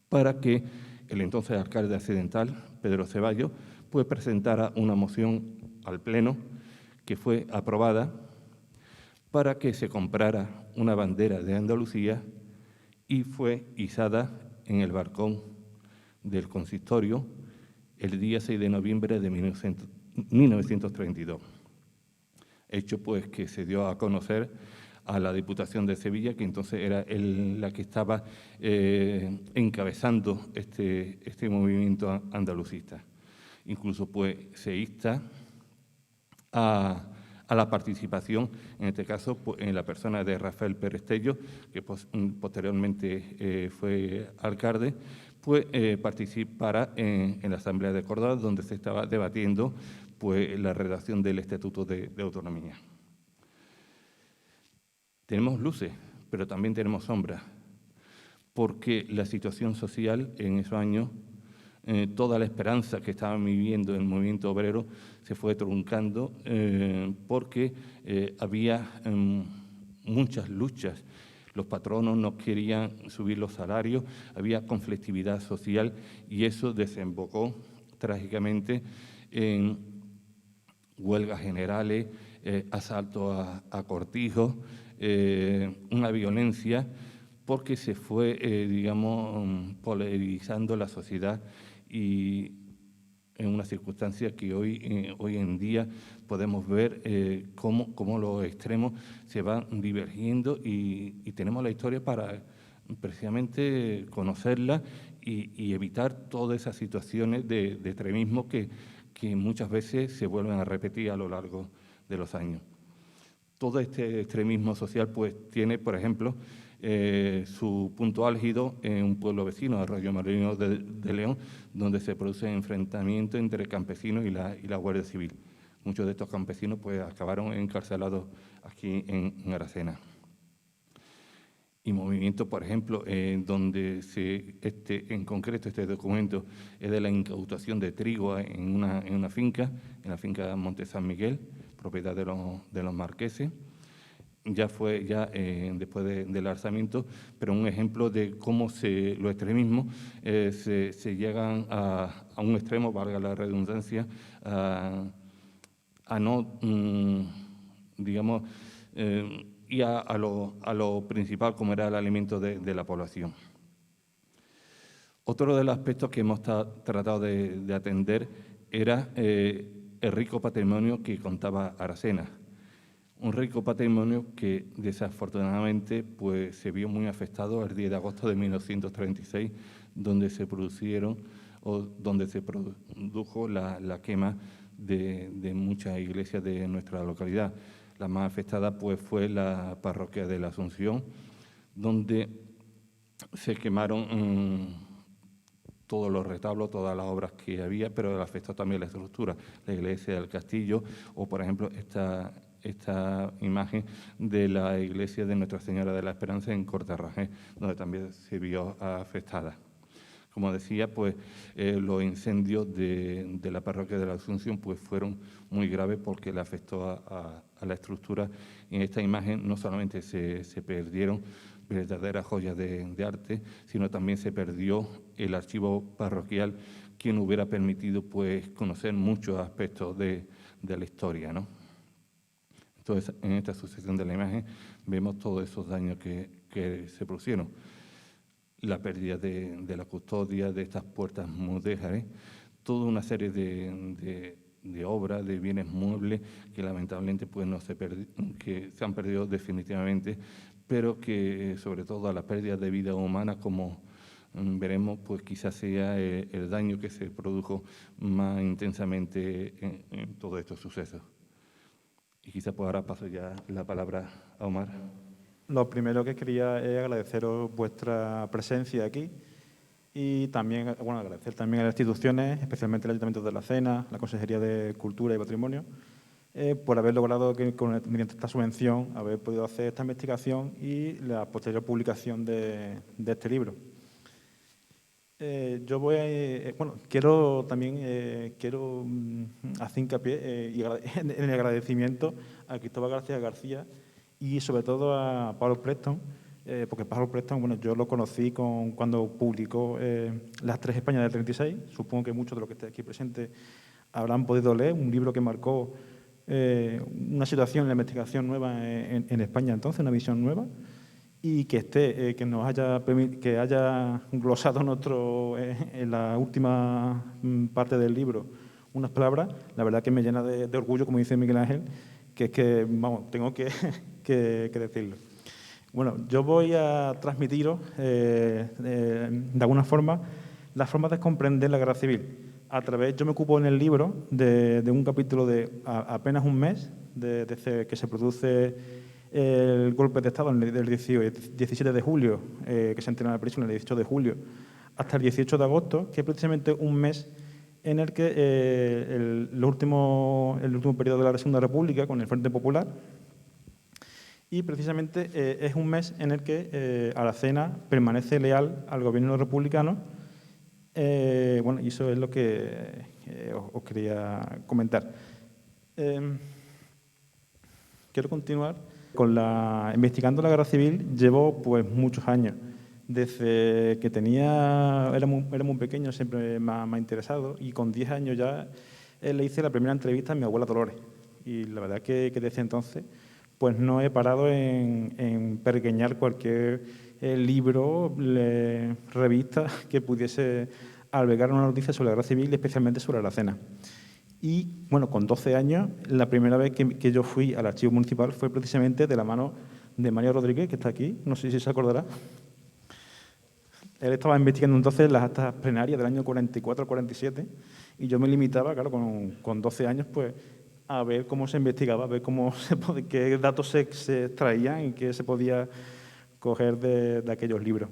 para que el entonces alcalde accidental, Pedro Ceballos, pues, presentara una moción al Pleno que fue aprobada para que se comprara una bandera de Andalucía y fue izada en el balcón del consistorio el día 6 de noviembre de 1932. Hecho pues que se dio a conocer a la Diputación de Sevilla, que entonces era la que estaba encabezando este movimiento andalucista. Incluso pues se insta a la participación, en este caso pues, en la persona de Rafael Pérez Tello, que posteriormente fue alcalde, pues participara en la Asamblea de Córdoba, donde se estaba debatiendo pues, la redacción del Estatuto de Autonomía. Tenemos luces, pero también tenemos sombras, porque la situación social en esos años, toda la esperanza que estaban viviendo el movimiento obrero se fue truncando porque había muchas luchas. Los patronos no querían subir los salarios, había conflictividad social y eso desembocó trágicamente en huelgas generales, asaltos a cortijos, una violencia, porque se fue, digamos, polarizando la sociedad y en una circunstancia que hoy en día podemos ver cómo los extremos se van divergiendo y tenemos la historia para precisamente conocerla y evitar todas esas situaciones de extremismo que muchas veces se vuelven a repetir a lo largo de los años. Todo este extremismo social pues tiene, por ejemplo, su punto álgido en un pueblo vecino, Arroyo Marino de León, donde se produce enfrentamiento entre campesinos y la Guardia Civil. Muchos de estos campesinos pues, acabaron encarcelados aquí en Aracena. Y movimiento, por ejemplo, donde en concreto este documento es de la incautación de trigo en una finca, en la finca Monte San Miguel, propiedad de los marqueses. Ya fue después del alzamiento, pero un ejemplo de cómo los extremismos se llegan a un extremo, valga la redundancia, a no, digamos, y a lo principal, como era el alimento de la población. Otro de los aspectos que hemos tratado de atender era el rico patrimonio que contaba Aracena. Un rico patrimonio que desafortunadamente pues, se vio muy afectado el 10 de agosto de 1936, donde se produjo la quema de muchas iglesias de nuestra localidad. La más afectada pues, fue la parroquia de la Asunción, donde se quemaron todos los retablos, todas las obras que había, pero afectó también la estructura, la iglesia del castillo o, por ejemplo, esta imagen de la iglesia de Nuestra Señora de la Esperanza en Cortarrajé, donde también se vio afectada. Como decía, pues los incendios de la parroquia de la Asunción pues fueron muy graves porque le afectó a la estructura. En esta imagen no solamente se perdieron verdaderas joyas de arte, sino también se perdió el archivo parroquial, que nos hubiera permitido pues conocer muchos aspectos de la historia, ¿no? Entonces, en esta sucesión de la imagen vemos todos esos daños que se produjeron. La pérdida de la custodia, de estas puertas mudéjares, toda una serie de obras, de bienes muebles que lamentablemente pues, que se han perdido definitivamente, pero que sobre todo a la pérdida de vida humana, como veremos, pues quizás sea el daño que se produjo más intensamente en todos estos sucesos. Y quizás pues ahora paso ya la palabra a Omar. Lo primero que quería es agradeceros vuestra presencia aquí y también, bueno, agradecer también a las instituciones, especialmente el Ayuntamiento de la Cena, la Consejería de Cultura y Patrimonio, por haber logrado que mediante esta subvención haber podido hacer esta investigación y la posterior publicación de este libro. Yo voy a, bueno, quiero hacer hincapié en el agradecimiento a Cristóbal García García y sobre todo a Pablo Preston, porque Pablo Preston, bueno, yo lo conocí cuando publicó Las Tres Españas del 36. Supongo que muchos de los que estén aquí presentes habrán podido leer un libro que marcó una situación en la investigación nueva en España entonces, una visión nueva, y que que haya glosado en la última parte del libro unas palabras, la verdad que me llena de orgullo, como dice Miguel Ángel, que es que, vamos, tengo que decirlo. Bueno, yo voy a transmitiros, de alguna forma, las formas de comprender la guerra civil. Yo me ocupo en el libro de un capítulo de apenas un mes, desde que se produce el golpe de Estado del 17 de julio, que se entrega en la península el 18 de julio, hasta el 18 de agosto, que es precisamente un mes en el que el último periodo de la Segunda República, con el Frente Popular, y precisamente es un mes en el que Aracena permanece leal al gobierno republicano. Bueno, y eso es lo que os quería comentar. Quiero continuar investigando la guerra civil. Llevo pues muchos años. Desde que era muy pequeño siempre me ha interesado, y con 10 años ya le hice la primera entrevista a mi abuela Dolores. Y la verdad que desde entonces pues no he parado en pergeñar cualquier libro, revista que pudiese albergar una noticia sobre la guerra civil, especialmente sobre Aracena. Y, bueno, con 12 años, la primera vez que yo fui al archivo municipal fue precisamente de la mano de Mario Rodríguez, que está aquí, no sé si se acordará. Él estaba investigando entonces las actas plenarias del año 44-47 y yo me limitaba, claro, con 12 años, pues, a ver cómo se investigaba, a ver qué datos se extraían y qué se podía coger de aquellos libros.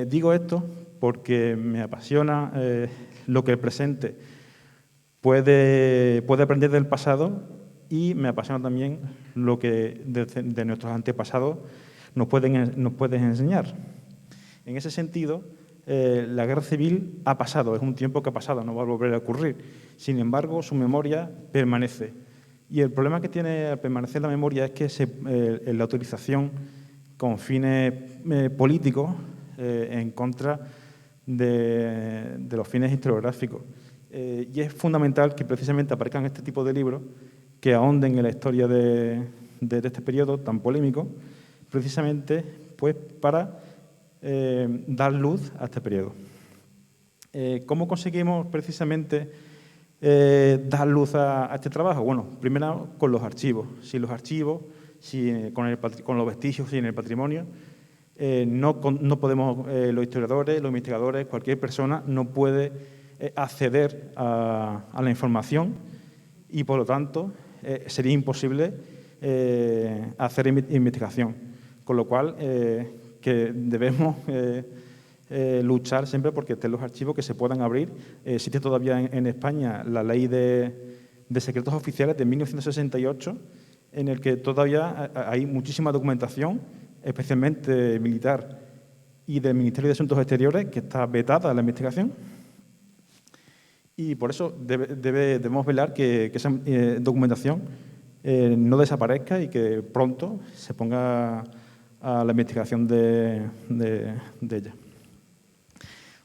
Digo esto porque me apasiona lo que el presente puede aprender del pasado, y me apasiona también lo que de nuestros antepasados nos pueden enseñar. En ese sentido, la guerra civil ha pasado, es un tiempo que ha pasado, no va a volver a ocurrir. Sin embargo, su memoria permanece. Y el problema que tiene al permanecer la memoria es que la utilización con fines políticos en contra de los fines historiográficos. Y es fundamental que precisamente aparezcan este tipo de libros que ahonden en la historia de este periodo tan polémico, precisamente pues, para dar luz a este periodo. ¿Cómo conseguimos precisamente dar luz a este trabajo? Bueno, primero con los archivos. Sin los archivos, con los vestigios y en el patrimonio, no podemos, los historiadores, los investigadores, cualquier persona no puede acceder a la información, y por lo tanto sería imposible hacer investigación. Con lo cual, que debemos luchar siempre porque estén los archivos, que se puedan abrir. Existe todavía en España la ley de secretos oficiales de 1968, en el que todavía hay muchísima documentación, especialmente militar y del Ministerio de Asuntos Exteriores, que está vetada la investigación. Y por eso debemos velar que esa documentación no desaparezca y que pronto se ponga a la investigación de ella.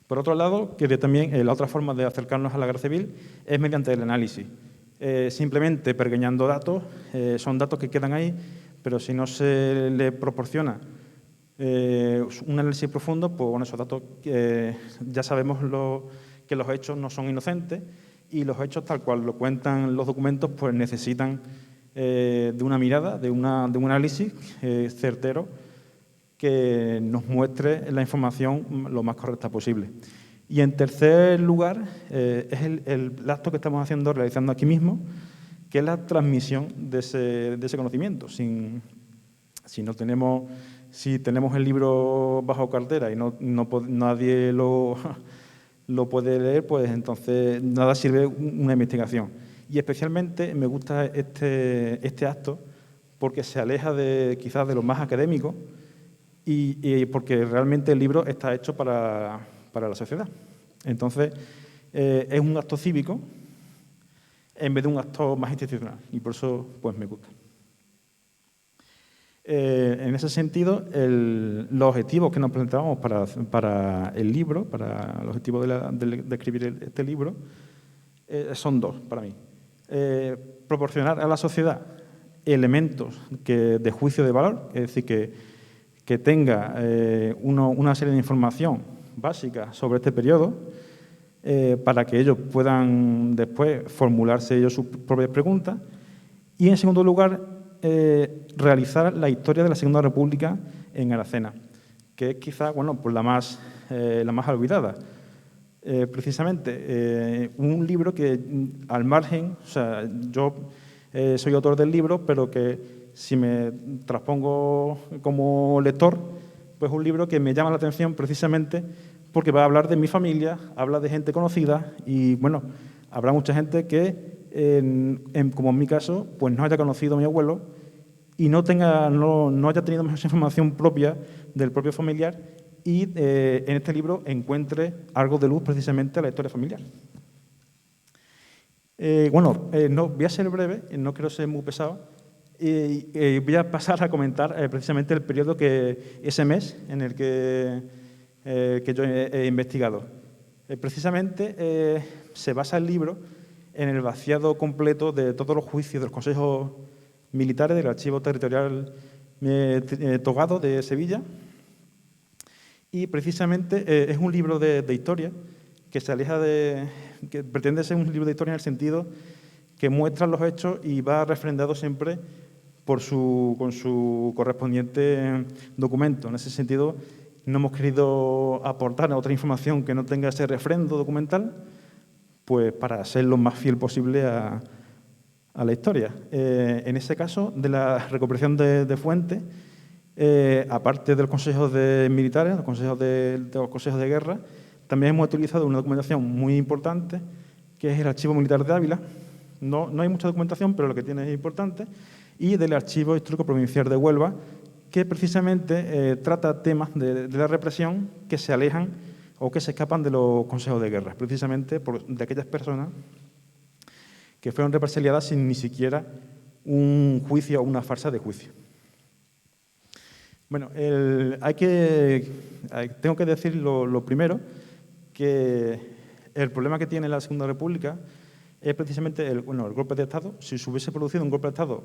Por otro lado, que también la otra forma de acercarnos a la guerra civil es mediante el análisis. Simplemente pergeñando datos, son datos que quedan ahí, pero si no se le proporciona un análisis profundo, pues bueno, esos datos ya sabemos que los hechos no son inocentes y los hechos tal cual lo cuentan los documentos pues necesitan de una mirada, de un análisis certero que nos muestre la información lo más correcta posible. Y en tercer lugar es el acto que estamos realizando aquí mismo, que es la transmisión de ese conocimiento. Si tenemos el libro bajo cartera y nadie lo puede leer, pues entonces nada sirve una investigación. Y especialmente me gusta este acto porque se aleja quizás de lo más académico y porque realmente el libro está hecho para la sociedad. Entonces, es un acto cívico en vez de un acto más institucional y por eso pues me gusta. En ese sentido, los objetivos que nos planteamos para el libro, para los objetivos de escribir este libro, son dos para mí. Proporcionar a la sociedad elementos de juicio de valor, es decir, que tenga una serie de información básica sobre este periodo para que ellos puedan después formularse ellos sus propias preguntas. Y, en segundo lugar, realizar la historia de la Segunda República en Aracena, que es quizá pues la más olvidada. Precisamente, un libro que al margen, o sea, yo soy autor del libro, pero que si me transpongo como lector, pues es un libro que me llama la atención precisamente porque va a hablar de mi familia, habla de gente conocida y, bueno, habrá mucha gente que, como en mi caso, pues no haya conocido a mi abuelo y no haya tenido más información propia del propio familiar y en este libro encuentre algo de luz precisamente a la historia familiar. No voy a ser breve, no quiero ser muy pesado, y voy a pasar a comentar precisamente el periodo ese mes en el que yo he investigado. Precisamente se basa el libro en el vaciado completo de todos los juicios de los consejos militares del Archivo Territorial Togado de Sevilla. Y precisamente es un libro de historia que se aleja que pretende ser un libro de historia en el sentido que muestra los hechos y va refrendado siempre con su correspondiente documento. En ese sentido, no hemos querido aportar otra información que no tenga ese refrendo documental, pues para ser lo más fiel posible a la historia. En ese caso, de la recuperación de fuentes, aparte de los consejos militares, los consejos de guerra, también hemos utilizado una documentación muy importante, que es el Archivo Militar de Ávila. No hay mucha documentación, pero lo que tiene es importante, y del Archivo Histórico Provincial de Huelva, que precisamente trata temas de la represión que se alejan o que se escapan de los consejos de guerra, precisamente de aquellas personas que fueron represaliadas sin ni siquiera un juicio o una farsa de juicio. Bueno, tengo que decir lo primero, que el problema que tiene la Segunda República es precisamente el golpe de Estado. Si se hubiese producido un golpe de Estado,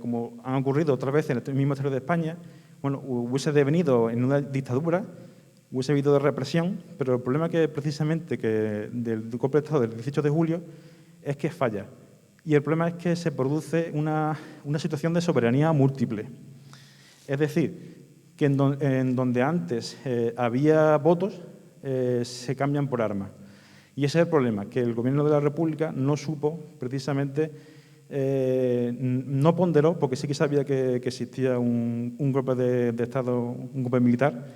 como han ocurrido otra vez en el mismo territorio de España, hubiese devenido en una dictadura, hubiese habido represión, pero el problema precisamente del golpe de Estado del 18 de julio es que falla. Y el problema es que se produce una situación de soberanía múltiple. Es decir, que en donde antes había votos, se cambian por armas. Y ese es el problema, que el Gobierno de la República no supo precisamente, no ponderó, porque sí que sabía que existía un golpe de Estado, un golpe militar,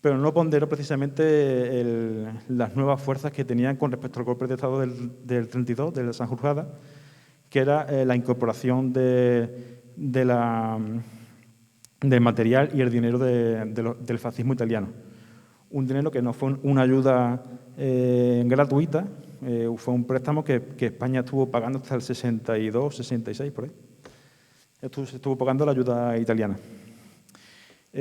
pero no ponderó precisamente las nuevas fuerzas que tenían con respecto al golpe de Estado del 32, de la Sanjurjada, que era la incorporación de del material y el dinero del fascismo italiano. Un dinero que no fue una ayuda gratuita, fue un préstamo que España estuvo pagando hasta el 62, 66, por ahí. Se estuvo pagando la ayuda italiana.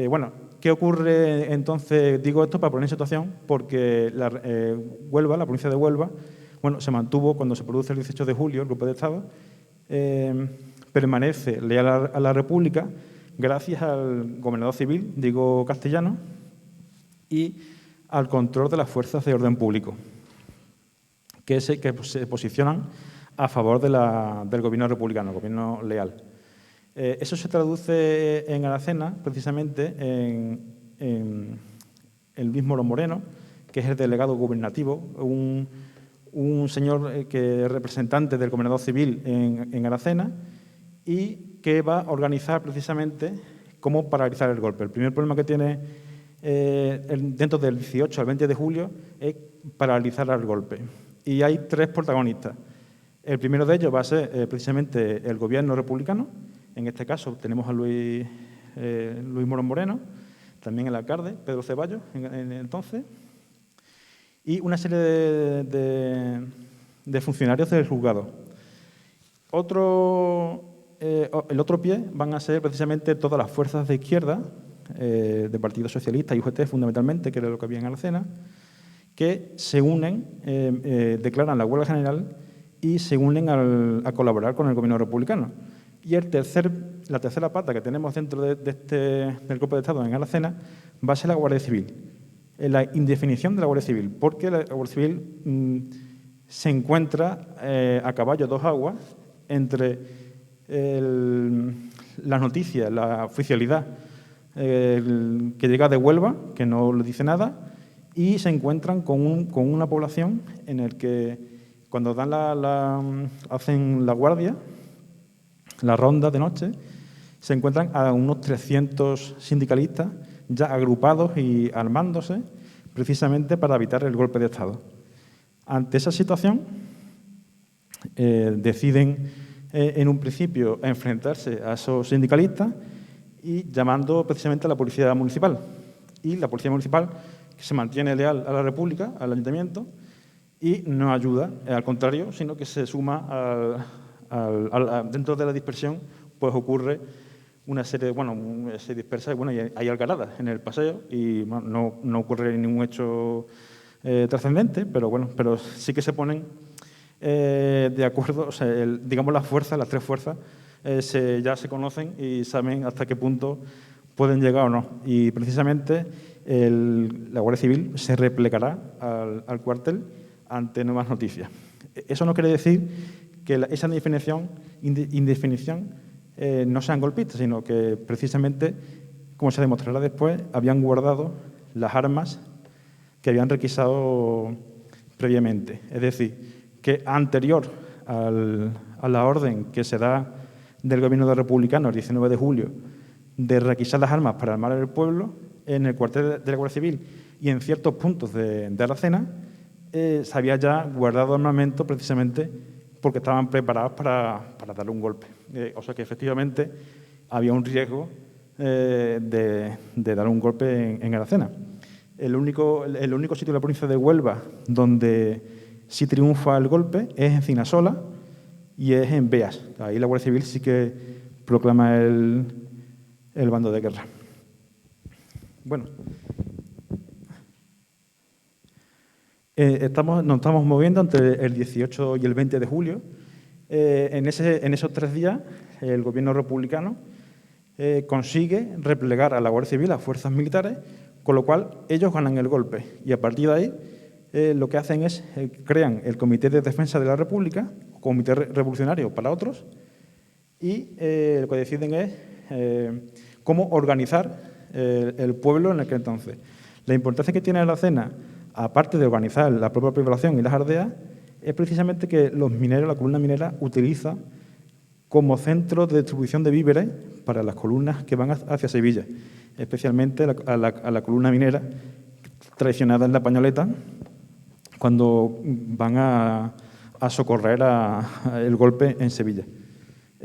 Bueno, ¿qué ocurre entonces? Digo esto para poner en situación porque Huelva, la provincia de Huelva, bueno, se mantuvo cuando se produce el 18 de julio, el golpe de Estado, permanece leal a la República gracias al gobernador civil, Diego Castellano, y al control de las fuerzas de orden público, que se posicionan a favor del gobierno republicano, el gobierno leal. Eso se traduce en Aracena, precisamente, en Luis Morón Moreno, que es el delegado gubernativo, un señor que es representante del gobernador civil en Aracena y que va a organizar precisamente cómo paralizar el golpe. El primer problema que tiene dentro del 18 al 20 de julio es paralizar el golpe. Y hay tres protagonistas. El primero de ellos va a ser precisamente el gobierno republicano. En este caso tenemos a Luis Morón Moreno, también el alcalde, Pedro Ceballos, en entonces, y una serie de funcionarios del juzgado. El otro pie van a ser precisamente todas las fuerzas de izquierda, del Partido Socialista y UGT fundamentalmente, que era lo que había en Aracena, que se unen, declaran la huelga general y se unen a colaborar con el gobierno republicano. Y la tercera pata que tenemos dentro del golpe de Estado en Aracena va a ser la Guardia Civil. La indefinición de la Guardia Civil, porque la Guardia Civil se encuentra a caballo dos aguas entre las noticias, la oficialidad que llega de Huelva, que no le dice nada, y se encuentran con una población en el que cuando hacen la guardia, la ronda de noche, se encuentran a unos 300 sindicalistas ya agrupados y armándose precisamente para evitar el golpe de Estado. Ante esa situación, deciden en un principio enfrentarse a esos sindicalistas y llamando precisamente a la Policía Municipal. Y la Policía Municipal se mantiene leal a la República, al Ayuntamiento, y no ayuda, al contrario, sino que se suma dentro de la dispersión, pues ocurre una serie, se dispersa y hay algaradas en el paseo y no ocurre ningún hecho trascendente, pero sí que se ponen de acuerdo, o sea, digamos las tres fuerzas, ya se conocen y saben hasta qué punto pueden llegar o no. Y precisamente la Guardia Civil se replegará al cuartel ante nuevas noticias. Eso no quiere decir que esa indefinición no sean golpistas, sino que precisamente, como se demostrará después, habían guardado las armas que habían requisado previamente. Es decir, que anterior a la orden que se da del gobierno republicano el 19 de julio de requisar las armas para armar el pueblo, en el cuartel de la Guardia Civil y en ciertos puntos de Aracena, se había ya guardado armamento precisamente porque estaban preparados para darle un golpe. O sea que efectivamente había un riesgo de dar un golpe en Aracena. El único sitio de la provincia de Huelva donde sí triunfa el golpe es en Cinasola y es en Beas. Ahí la Guardia Civil sí que proclama el bando de guerra. Bueno, nos estamos moviendo entre el 18 y el 20 de julio. En esos 3 días, el gobierno republicano consigue replegar a la Guardia Civil, a fuerzas militares, con lo cual ellos ganan el golpe. Y a partir de ahí, lo que hacen es crean el Comité de Defensa de la República, Comité Revolucionario para otros, y lo que deciden es cómo organizar el pueblo en aquel entonces. La importancia que tiene Aracena, aparte de organizar la propia población y las aldeas, es precisamente que los mineros, la columna minera, utiliza como centro de distribución de víveres para las columnas que van hacia Sevilla, especialmente a la columna minera traicionada en la Pañoleta, cuando van a socorrer el golpe en Sevilla.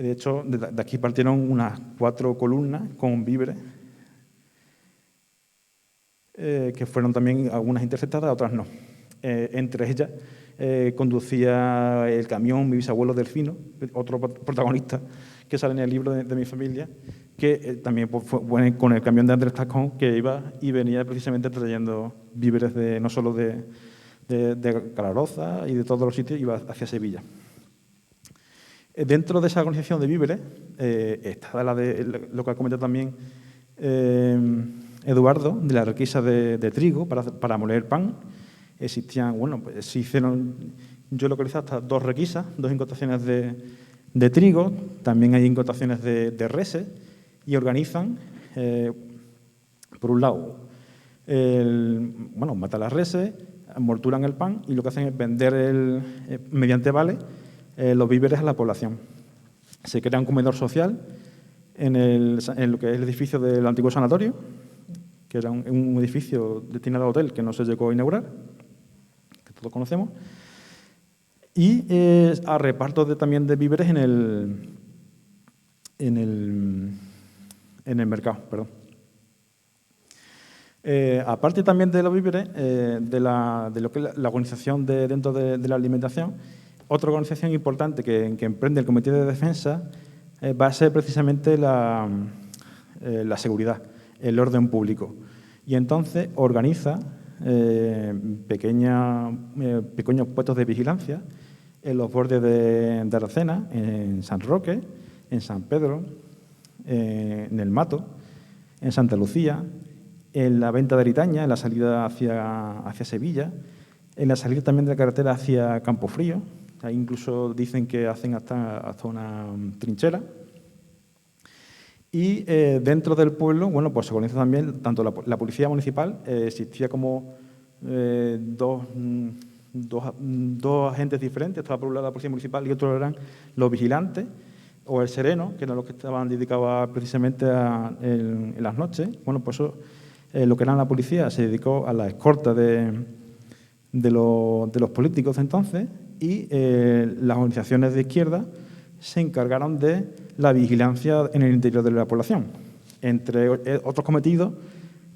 De hecho, de aquí partieron unas 4 columnas con víveres, que fueron también algunas interceptadas, otras no. Entre ellas conducía el camión mi bisabuelo Delfino, otro protagonista que sale en el libro de mi familia, que también fue con el camión de Andrés Tascón, que iba y venía precisamente trayendo víveres no solo de Calaroza y de todos los sitios, iba hacia Sevilla. Dentro de esa organización de víveres está lo que ha comentado también Eduardo, de la requisa de trigo para moler pan. Existían, pues se hicieron, yo he localizado hasta 2 requisas, 2 incautaciones de trigo, también hay incautaciones de reses, y organizan, por un lado, matan las reses, morturan el pan y lo que hacen es vender mediante vales los víveres a la población. Se crea un comedor social en lo que es el edificio del antiguo sanatorio, que era un edificio destinado a hotel que no se llegó a inaugurar, que todos conocemos, y a reparto también de víveres en el mercado. Perdón. Aparte también de los víveres, de lo que es la organización dentro de la alimentación, otra organización importante que emprende el Comité de Defensa va a ser precisamente la seguridad, el orden público. Y entonces organiza pequeños puestos de vigilancia en los bordes de Aracena, en San Roque, en San Pedro, en el Mato, en Santa Lucía, en la Venta de Aritaña, en la salida hacia Sevilla, en la salida también de la carretera hacia Campofrío. Ahí incluso dicen que hacen hasta una trinchera. Y dentro del pueblo, pues se organiza también tanto la policía municipal, existía como dos agentes diferentes, estaba por un lado la policía municipal y otro eran los vigilantes, o el sereno, que eran los que estaban dedicados precisamente en las noches. Pues eso, lo que era la policía se dedicó a la escorta de los políticos de entonces, y las organizaciones de izquierda se encargaron de la vigilancia en el interior de la población. Entre otros cometidos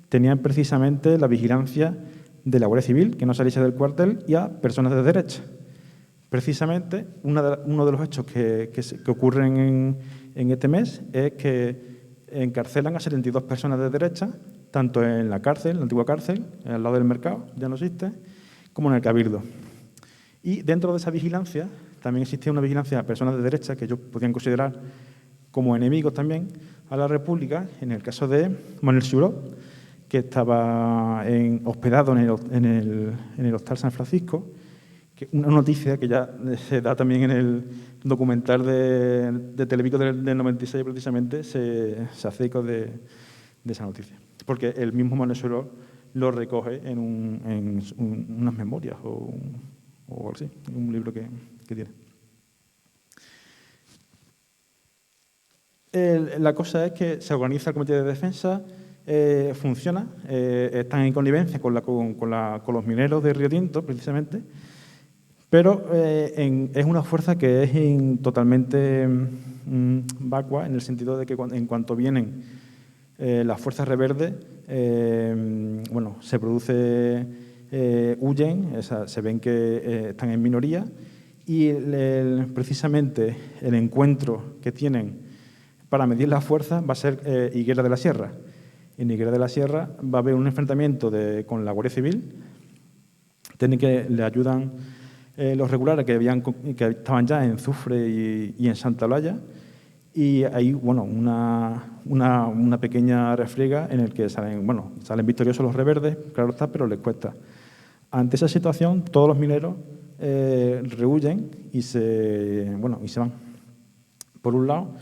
tenían precisamente la vigilancia de la Guardia Civil, que no saliese del cuartel, y a personas de derecha. Precisamente, uno de los hechos que ocurren en este mes es que encarcelan a 72 personas de derecha, tanto en la cárcel, la antigua cárcel, al lado del mercado, ya no existe, como en el Cabildo. Y dentro de esa vigilancia también existía una vigilancia a personas de derecha que ellos podían considerar como enemigos también a la República, en el caso de Manuel Xuró, que estaba hospedado en el Hostal San Francisco, que una noticia que ya se da también en el documental de Televico del 96, precisamente, se hace eco de esa noticia. Porque el mismo Manuel Xuró lo recoge en unas memorias o algo así, un libro que tiene. La cosa es que se organiza el Comité de Defensa, funciona, están en connivencia con los mineros de Río Tinto, precisamente, pero es una fuerza que es totalmente vacua, en el sentido de que en cuanto vienen las fuerzas reverdes, se produce, huyen, se ven que están en minoría, y precisamente el encuentro que tienen para medir las fuerzas va a ser Higuera de la Sierra. En Higuera de la Sierra va a haber un enfrentamiento con la Guardia Civil, que le ayudan los regulares que estaban ya en Zufre y en Santa Olalla, y hay una pequeña refriega en el que salen victoriosos los reverdes, claro está, pero les cuesta. Ante esa situación, todos los mineros rehuyen y se van. Por un lado,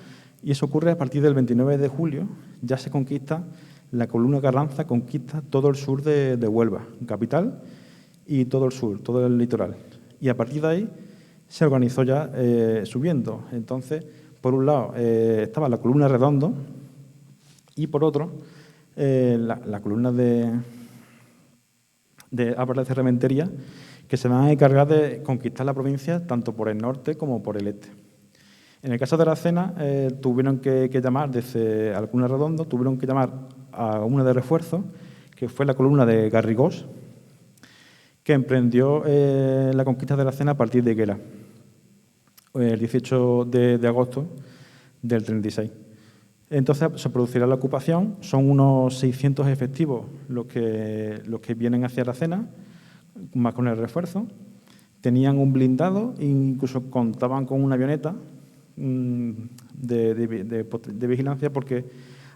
y eso ocurre a partir del 29 de julio, ya se conquista, la columna Carranza conquista todo el sur de Huelva, capital, y todo el sur, todo el litoral. Y a partir de ahí se organizó ya subiendo. Entonces, por un lado estaba la columna Redondo y por otro la columna de Álvarez de Rementería, que se van a encargar de conquistar la provincia tanto por el norte como por el este. En el caso de Aracena, tuvieron que llamar desde Alcuna Redondo, tuvieron que llamar a una de refuerzo, que fue la columna de Garrigós, que emprendió la conquista de Aracena a partir de Higuera, el 18 de agosto del 36. Entonces se producirá la ocupación, son unos 600 efectivos los que vienen hacia Aracena, más con el refuerzo. Tenían un blindado e incluso contaban con una avioneta de vigilancia, porque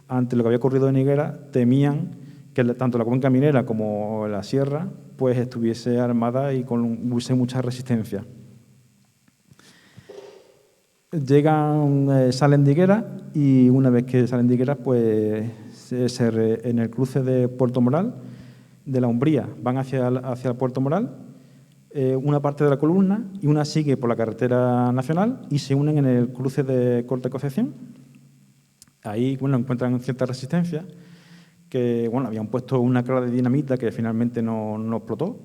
ante lo que había ocurrido en Higuera temían que tanto la cuenca minera como la sierra pues estuviese armada y hubiese mucha resistencia. Salen de Higuera y una vez que salen de Higuera, pues en el cruce de Puerto Moral, de la Umbría, van hacia Puerto Moral, una parte de la columna y una sigue por la carretera nacional y se unen en el cruce de Corte Concepción. Ahí encuentran cierta resistencia, que habían puesto una carga de dinamita que finalmente no explotó.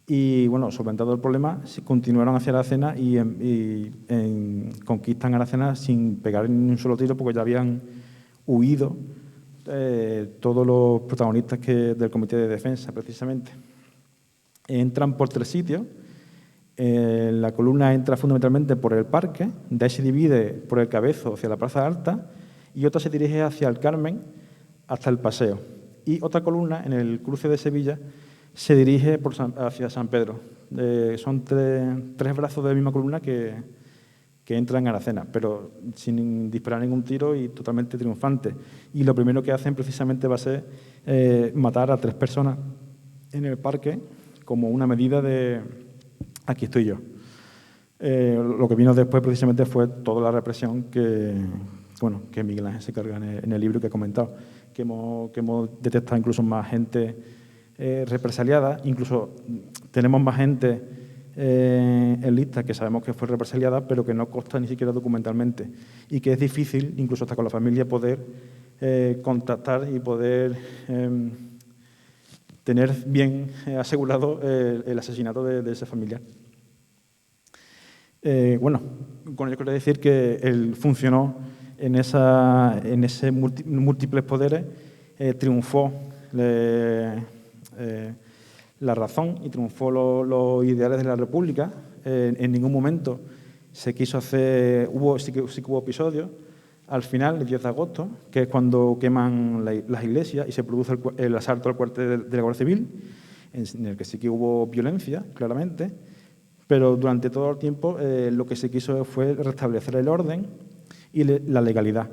Y solventado el problema, continuaron hacia Aracena y conquistan Aracena sin pegar ni un solo tiro, porque ya habían huido todos los protagonistas del Comité de Defensa, precisamente. Entran por 3 sitios. La columna entra fundamentalmente por el Parque, de ahí se divide por el Cabezo hacia la Plaza Alta y otra se dirige hacia el Carmen hasta el Paseo. Y otra columna, en el cruce de Sevilla, se dirige hacia San Pedro. Son tres brazos de la misma columna que entran en Aracena, pero sin disparar ningún tiro y totalmente triunfantes. Y lo primero que hacen precisamente va a ser matar a 3 personas en el Parque como una medida de aquí estoy yo. Lo que vino después precisamente fue toda la represión que Miguel Ángel se carga en el libro que he comentado, que hemos detectado incluso más gente represaliada, incluso tenemos más gente en lista que sabemos que fue represaliada, pero que no consta ni siquiera documentalmente y que es difícil, incluso hasta con la familia, poder contactar y poder tener bien asegurado el asesinato de ese familiar. Con ello quiero decir que él funcionó en ese múltiples poderes, triunfó la razón y triunfó los ideales de la República. En ningún momento se quiso hacer, sí que hubo episodios. Al final, el 10 de agosto, que es cuando queman las iglesias y se produce el asalto al cuartel de la Guardia Civil, en el que sí que hubo violencia, claramente, pero durante todo el tiempo lo que se quiso fue restablecer el orden y la legalidad.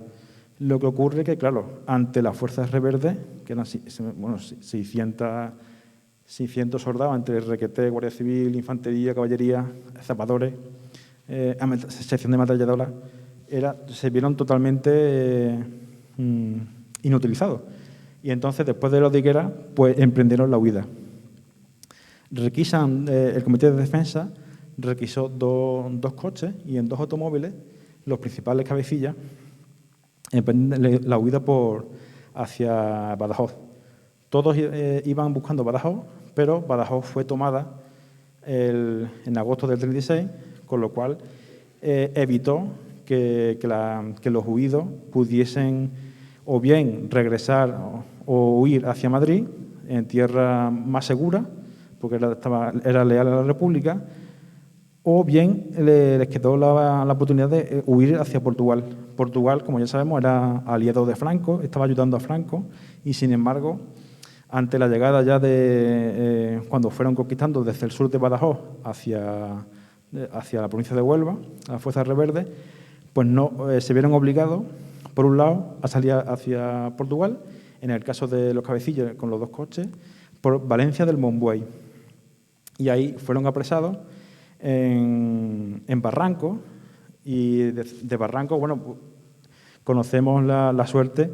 Lo que ocurre que, claro, ante las fuerzas rebeldes, que eran 600 soldados entre requeté, Guardia Civil, Infantería, Caballería, zapadores, sección de ametralladoras, se vieron totalmente inutilizados. Y entonces, después de los de Higuera, pues emprendieron la huida. Requisan, el Comité de Defensa requisó dos coches y en 2 automóviles los principales cabecillas emprenden la huida hacia Badajoz. Todos iban buscando Badajoz, pero Badajoz fue tomada en agosto del 36, con lo cual evitó que los huidos pudiesen o bien regresar o huir hacia Madrid, en tierra más segura, porque era leal a la República, o bien les quedó la oportunidad de huir hacia Portugal. Portugal, como ya sabemos, era aliado de Franco, estaba ayudando a Franco y, sin embargo, ante la llegada ya cuando fueron conquistando desde el sur de Badajoz hacia la provincia de Huelva, a las fuerzas rebeldes, pues se vieron obligados, por un lado, a salir hacia Portugal, en el caso de los cabecillas con los 2 coches, por Valencia del Monbuey. Y ahí fueron apresados en Barranco, y de Barranco, conocemos la suerte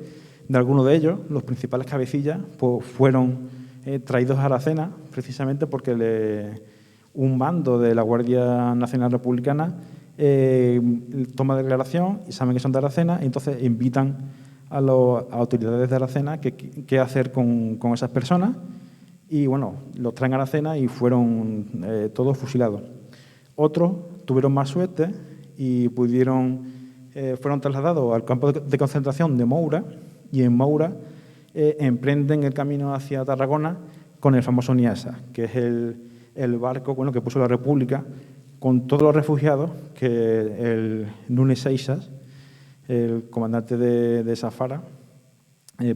de algunos de ellos. Los principales cabecillas pues, fueron traídos a Aracena, precisamente porque un mando de la Guardia Nacional Republicana toma declaración y saben que son de Aracena, y entonces invitan a las autoridades de Aracena qué hacer con esas personas, y los traen a Aracena y fueron todos fusilados. Otros tuvieron más suerte y fueron trasladados al campo de concentración de Moura, y en Moura emprenden el camino hacia Tarragona con el famoso Niasa, que es el barco que puso la República con todos los refugiados que el Nunes Seixas, el comandante de Zafara,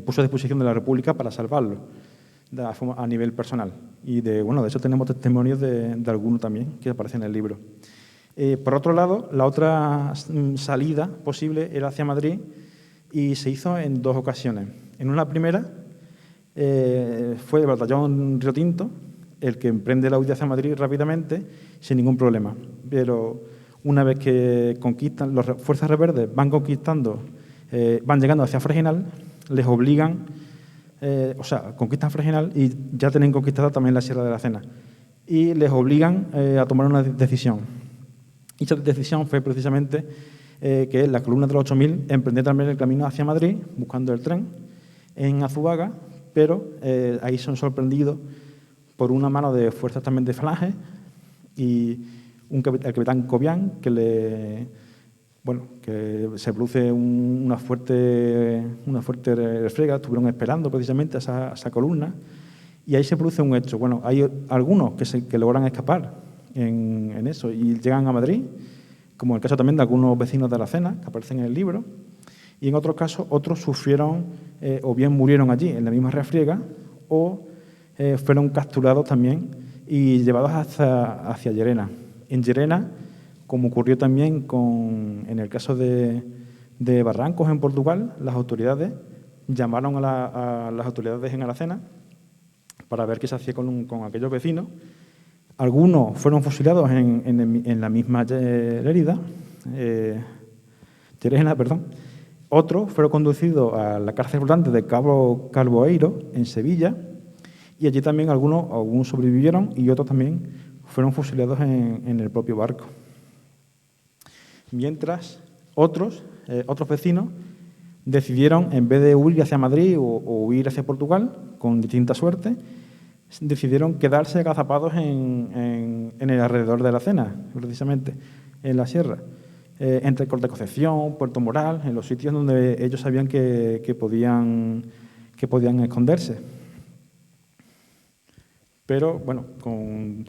puso a disposición de la República para salvarlo a nivel personal. Y de eso tenemos testimonios de alguno también que aparece en el libro. Por otro lado, la otra salida posible era hacia Madrid y se hizo en 2 ocasiones. En una primera fue el batallón Río Tinto el que emprende la huida hacia Madrid rápidamente, sin ningún problema. Pero una vez que conquistan, las fuerzas rebeldes van conquistando, van llegando hacia Fregenal, les obligan, conquistan Fregenal y ya tienen conquistada también la Sierra de la Cena. Y les obligan a tomar una decisión. Y esa decisión fue precisamente que la columna de los 8000 emprender también el camino hacia Madrid, buscando el tren en Azuaga, pero ahí son sorprendidos por una mano de fuerzas también de Falange y el capitán Cobian, que se produce una fuerte refriega. Estuvieron esperando precisamente a esa columna y ahí se produce un hecho. Bueno, hay algunos que logran escapar en eso y llegan a Madrid, como el caso también de algunos vecinos de Aracena, que aparecen en el libro, y en otros casos otros sufrieron o bien murieron allí en la misma refriega o fueron capturados también y llevados hacia Llerena. En Llerena, como ocurrió también en el caso de Barrancos en Portugal, las autoridades llamaron a las autoridades en Aracena para ver qué se hacía con aquellos vecinos. Algunos fueron fusilados en la misma Llerena, Otros fueron conducidos a la cárcel flotante de Cabo Calvoeiro, en Sevilla, y allí también algunos sobrevivieron y otros también fueron fusilados en el propio barco. Mientras otros vecinos decidieron, en vez de huir hacia Madrid o huir hacia Portugal, con distinta suerte, decidieron quedarse agazapados en el alrededor de la Cena, precisamente, en la sierra, entre Corte Concepción, Puerto Moral, en los sitios donde ellos sabían que podían esconderse. Pero, con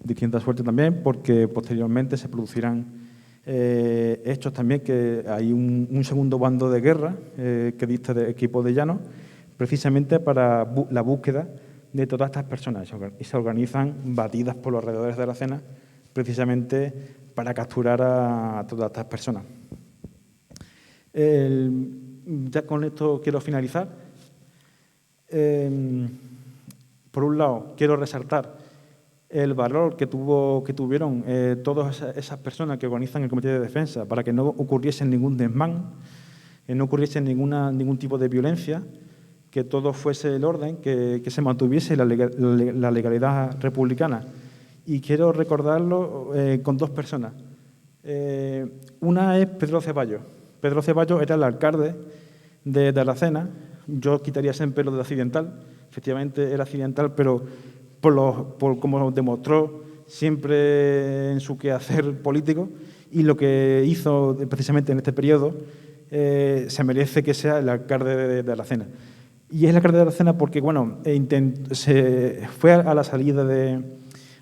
distinta suerte también, porque posteriormente se producirán hechos también que hay un segundo bando de guerra que dista de equipo de llano, precisamente para la búsqueda de todas estas personas, y se organizan batidas por los alrededores de Aracena precisamente para capturar a todas estas personas. Ya con esto quiero finalizar. Por un lado, quiero resaltar el valor que tuvieron todas esas personas que organizan el Comité de Defensa para que no ocurriese ningún desmán, que no ocurriese ningún tipo de violencia, que todo fuese el orden, que se mantuviese la legalidad republicana. Y quiero recordarlo con 2 personas. Una es Pedro Ceballos. Pedro Ceballos era el alcalde de Aracena. Yo quitaría ese pelo de accidental. Efectivamente era accidental, pero por como demostró siempre en su quehacer político y lo que hizo precisamente en este periodo, se merece que sea el alcalde de Aracena. Y es el alcalde de Aracena porque, se fue a la salida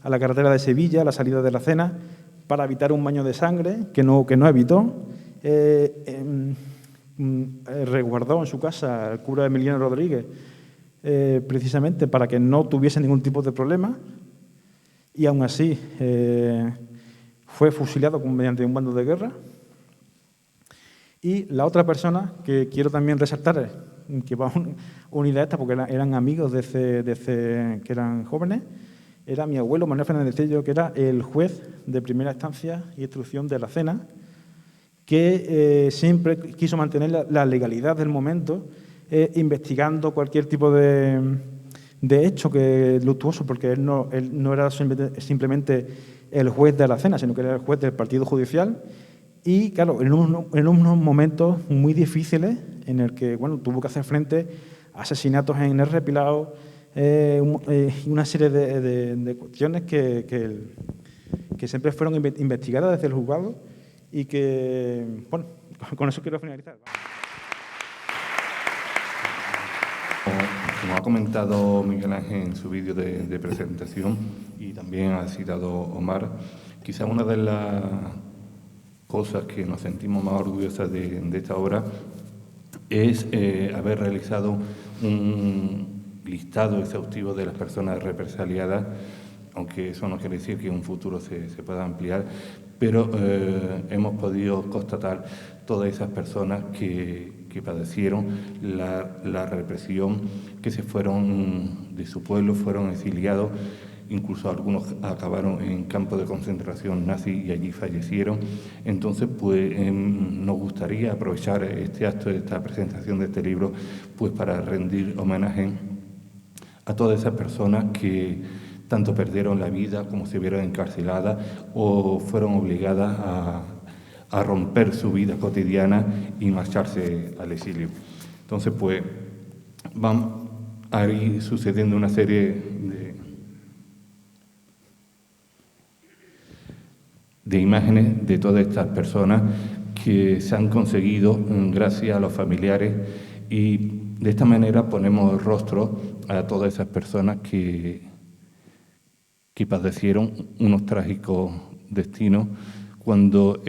a la carretera de Sevilla, a la salida de Aracena, para evitar un baño de sangre, que no evitó. Resguardó en su casa al cura Emiliano Rodríguez, precisamente para que no tuviese ningún tipo de problema, y aún así fue fusilado mediante un bando de guerra. Y la otra persona que quiero también resaltar, que va unida a esta porque eran amigos que eran jóvenes, era mi abuelo Manuel Fernández Tello, que era el juez de primera instancia y instrucción de Aracena, que siempre quiso mantener la legalidad del momento, investigando cualquier tipo de hecho luctuoso, porque él no era simplemente el juez de Aracena, sino que era el juez del partido judicial. Y, claro, en unos momentos muy difíciles en el que tuvo que hacer frente a asesinatos en R. Pilar, una serie de cuestiones que siempre fueron investigadas desde el juzgado y que, bueno, con eso quiero finalizar. Como ha comentado Miguel Ángel en su vídeo de presentación y también ha citado Omar, quizá una de las cosas que nos sentimos más orgullosos de esta obra es haber realizado un listado exhaustivo de las personas represaliadas, aunque eso no quiere decir que en un futuro se pueda ampliar, pero hemos podido constatar todas esas personas que padecieron la represión, que se fueron de su pueblo, fueron exiliados, incluso algunos acabaron en campos de concentración nazi y allí fallecieron. Entonces, pues nos gustaría aprovechar este acto, esta presentación de este libro, pues para rendir homenaje a todas esas personas que tanto perdieron la vida como se vieron encarceladas o fueron obligadas a romper su vida cotidiana y marcharse al exilio. Entonces, pues, van a ir sucediendo una serie de imágenes de todas estas personas que se han conseguido gracias a los familiares, y de esta manera ponemos rostro a todas esas personas que padecieron unos trágicos destinos cuando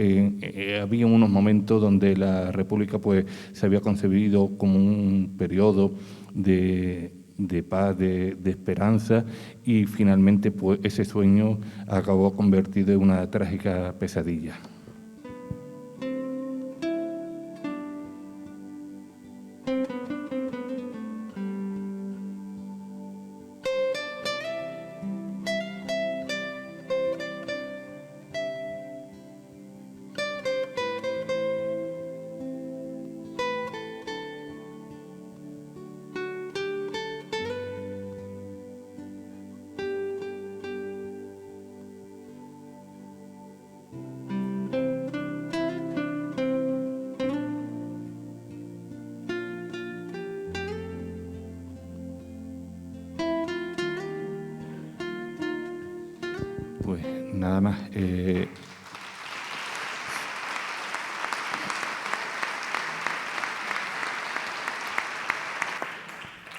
había unos momentos donde la República pues se había concebido como un periodo de paz, de esperanza, y finalmente pues ese sueño acabó convertido en una trágica pesadilla. Pues nada más.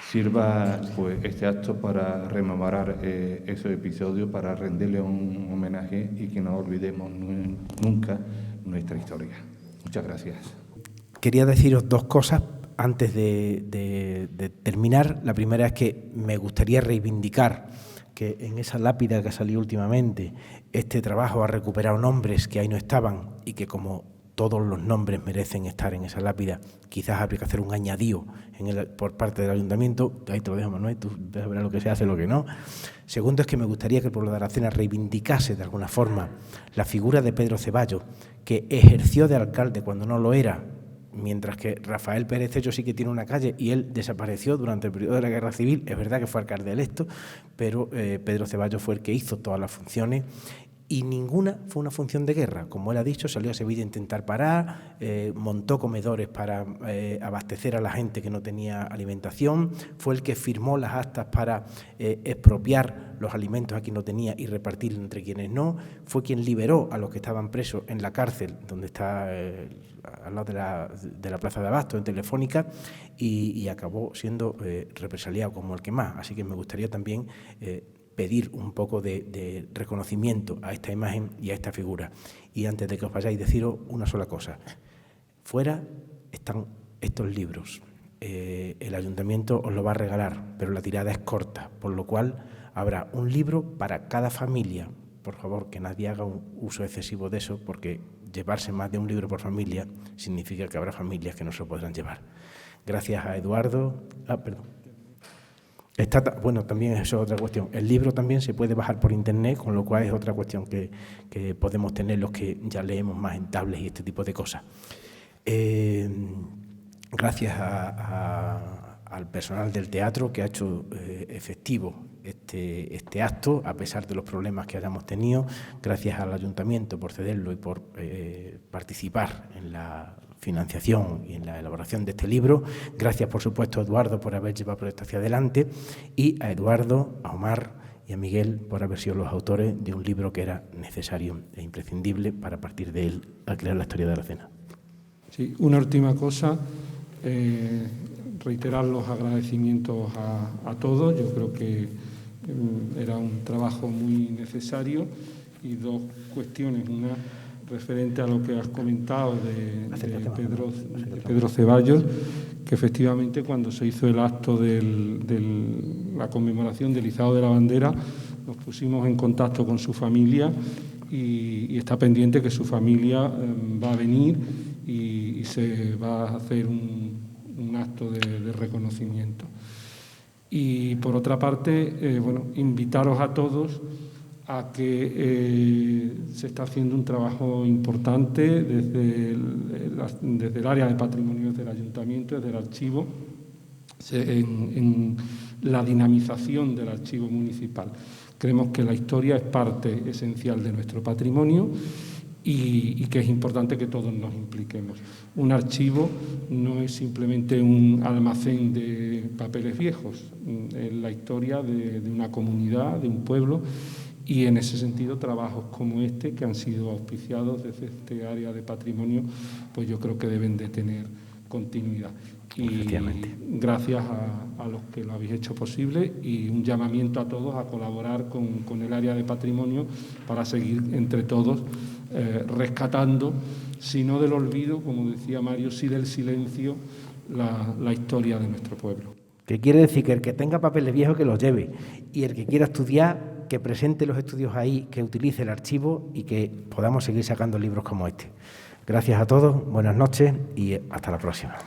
Sirva pues este acto para rememorar esos episodios, para rendirle un homenaje y que no olvidemos nunca nuestra historia. Muchas gracias. Quería deciros dos cosas antes de terminar. La primera es que me gustaría reivindicar que en esa lápida que ha salido últimamente, este trabajo ha recuperado nombres que ahí no estaban y que, como todos los nombres merecen estar en esa lápida, quizás habría que hacer un añadido por parte del ayuntamiento. Ahí te lo dejo, Manuel, tú verás lo que se hace, lo que no. Segundo, es que me gustaría que el pueblo de Aracena reivindicase de alguna forma la figura de Pedro Ceballos, que ejerció de alcalde cuando no lo era, mientras que Rafael Pérez Tello sí que tiene una calle y él desapareció durante el periodo de la Guerra Civil. Es verdad que fue alcalde electo, pero Pedro Ceballos fue el que hizo todas las funciones, y ninguna fue una función de guerra. Como él ha dicho, salió a Sevilla a intentar parar, montó comedores para abastecer a la gente que no tenía alimentación, fue el que firmó las actas para expropiar los alimentos a quien no tenía y repartirlos entre quienes no, fue quien liberó a los que estaban presos en la cárcel, donde está al lado de la Plaza de Abasto, en Telefónica, y acabó siendo represaliado como el que más. Así que me gustaría también pedir un poco de reconocimiento a esta imagen y a esta figura. Y antes de que os vayáis, deciros una sola cosa. Fuera están estos libros. El ayuntamiento os lo va a regalar, pero la tirada es corta, por lo cual habrá un libro para cada familia. Por favor, que nadie haga un uso excesivo de eso, porque llevarse más de un libro por familia significa que habrá familias que no se lo podrán llevar. Gracias a Eduardo. Bueno, también eso es otra cuestión. El libro también se puede bajar por internet, con lo cual es otra cuestión que podemos tener los que ya leemos más en tablets y este tipo de cosas. Gracias al personal del teatro que ha hecho efectivo este acto, a pesar de los problemas que hayamos tenido. Gracias al ayuntamiento por cederlo y por participar en la financiación y en la elaboración de este libro. Gracias, por supuesto, a Eduardo por haber llevado esto hacia adelante, y a Eduardo, a Omar y y a Miguel por haber sido los autores de un libro que era necesario e imprescindible para partir de él a crear la historia de Aracena. Sí, una última cosa, reiterar los agradecimientos a todos. Yo creo que era un trabajo muy necesario, y dos cuestiones. Una referente a lo que has comentado de Pedro Ceballos, que efectivamente cuando se hizo el acto de la conmemoración del izado de la bandera, nos pusimos en contacto con su familia y está pendiente que su familia va a venir y se va a hacer un acto de reconocimiento. Y por otra parte, invitaros a todos a que se está haciendo un trabajo importante desde el área de patrimonio del Ayuntamiento, desde el archivo, en la dinamización del archivo municipal. Creemos que la historia es parte esencial de nuestro patrimonio y que es importante que todos nos impliquemos. Un archivo no es simplemente un almacén de papeles viejos, es la historia de una comunidad, de un pueblo, y en ese sentido trabajos como este, que han sido auspiciados desde este área de patrimonio, pues yo creo que deben de tener continuidad. Y gracias a los que lo habéis hecho posible, y un llamamiento a todos a colaborar con el área de patrimonio para seguir entre todos rescatando, si no del olvido, como decía Mario, sí del silencio, la historia de nuestro pueblo. Que quiere decir que el que tenga papeles viejos que los lleve, y el que quiera estudiar que presente los estudios ahí, que utilice el archivo y que podamos seguir sacando libros como este. Gracias a todos, buenas noches y hasta la próxima.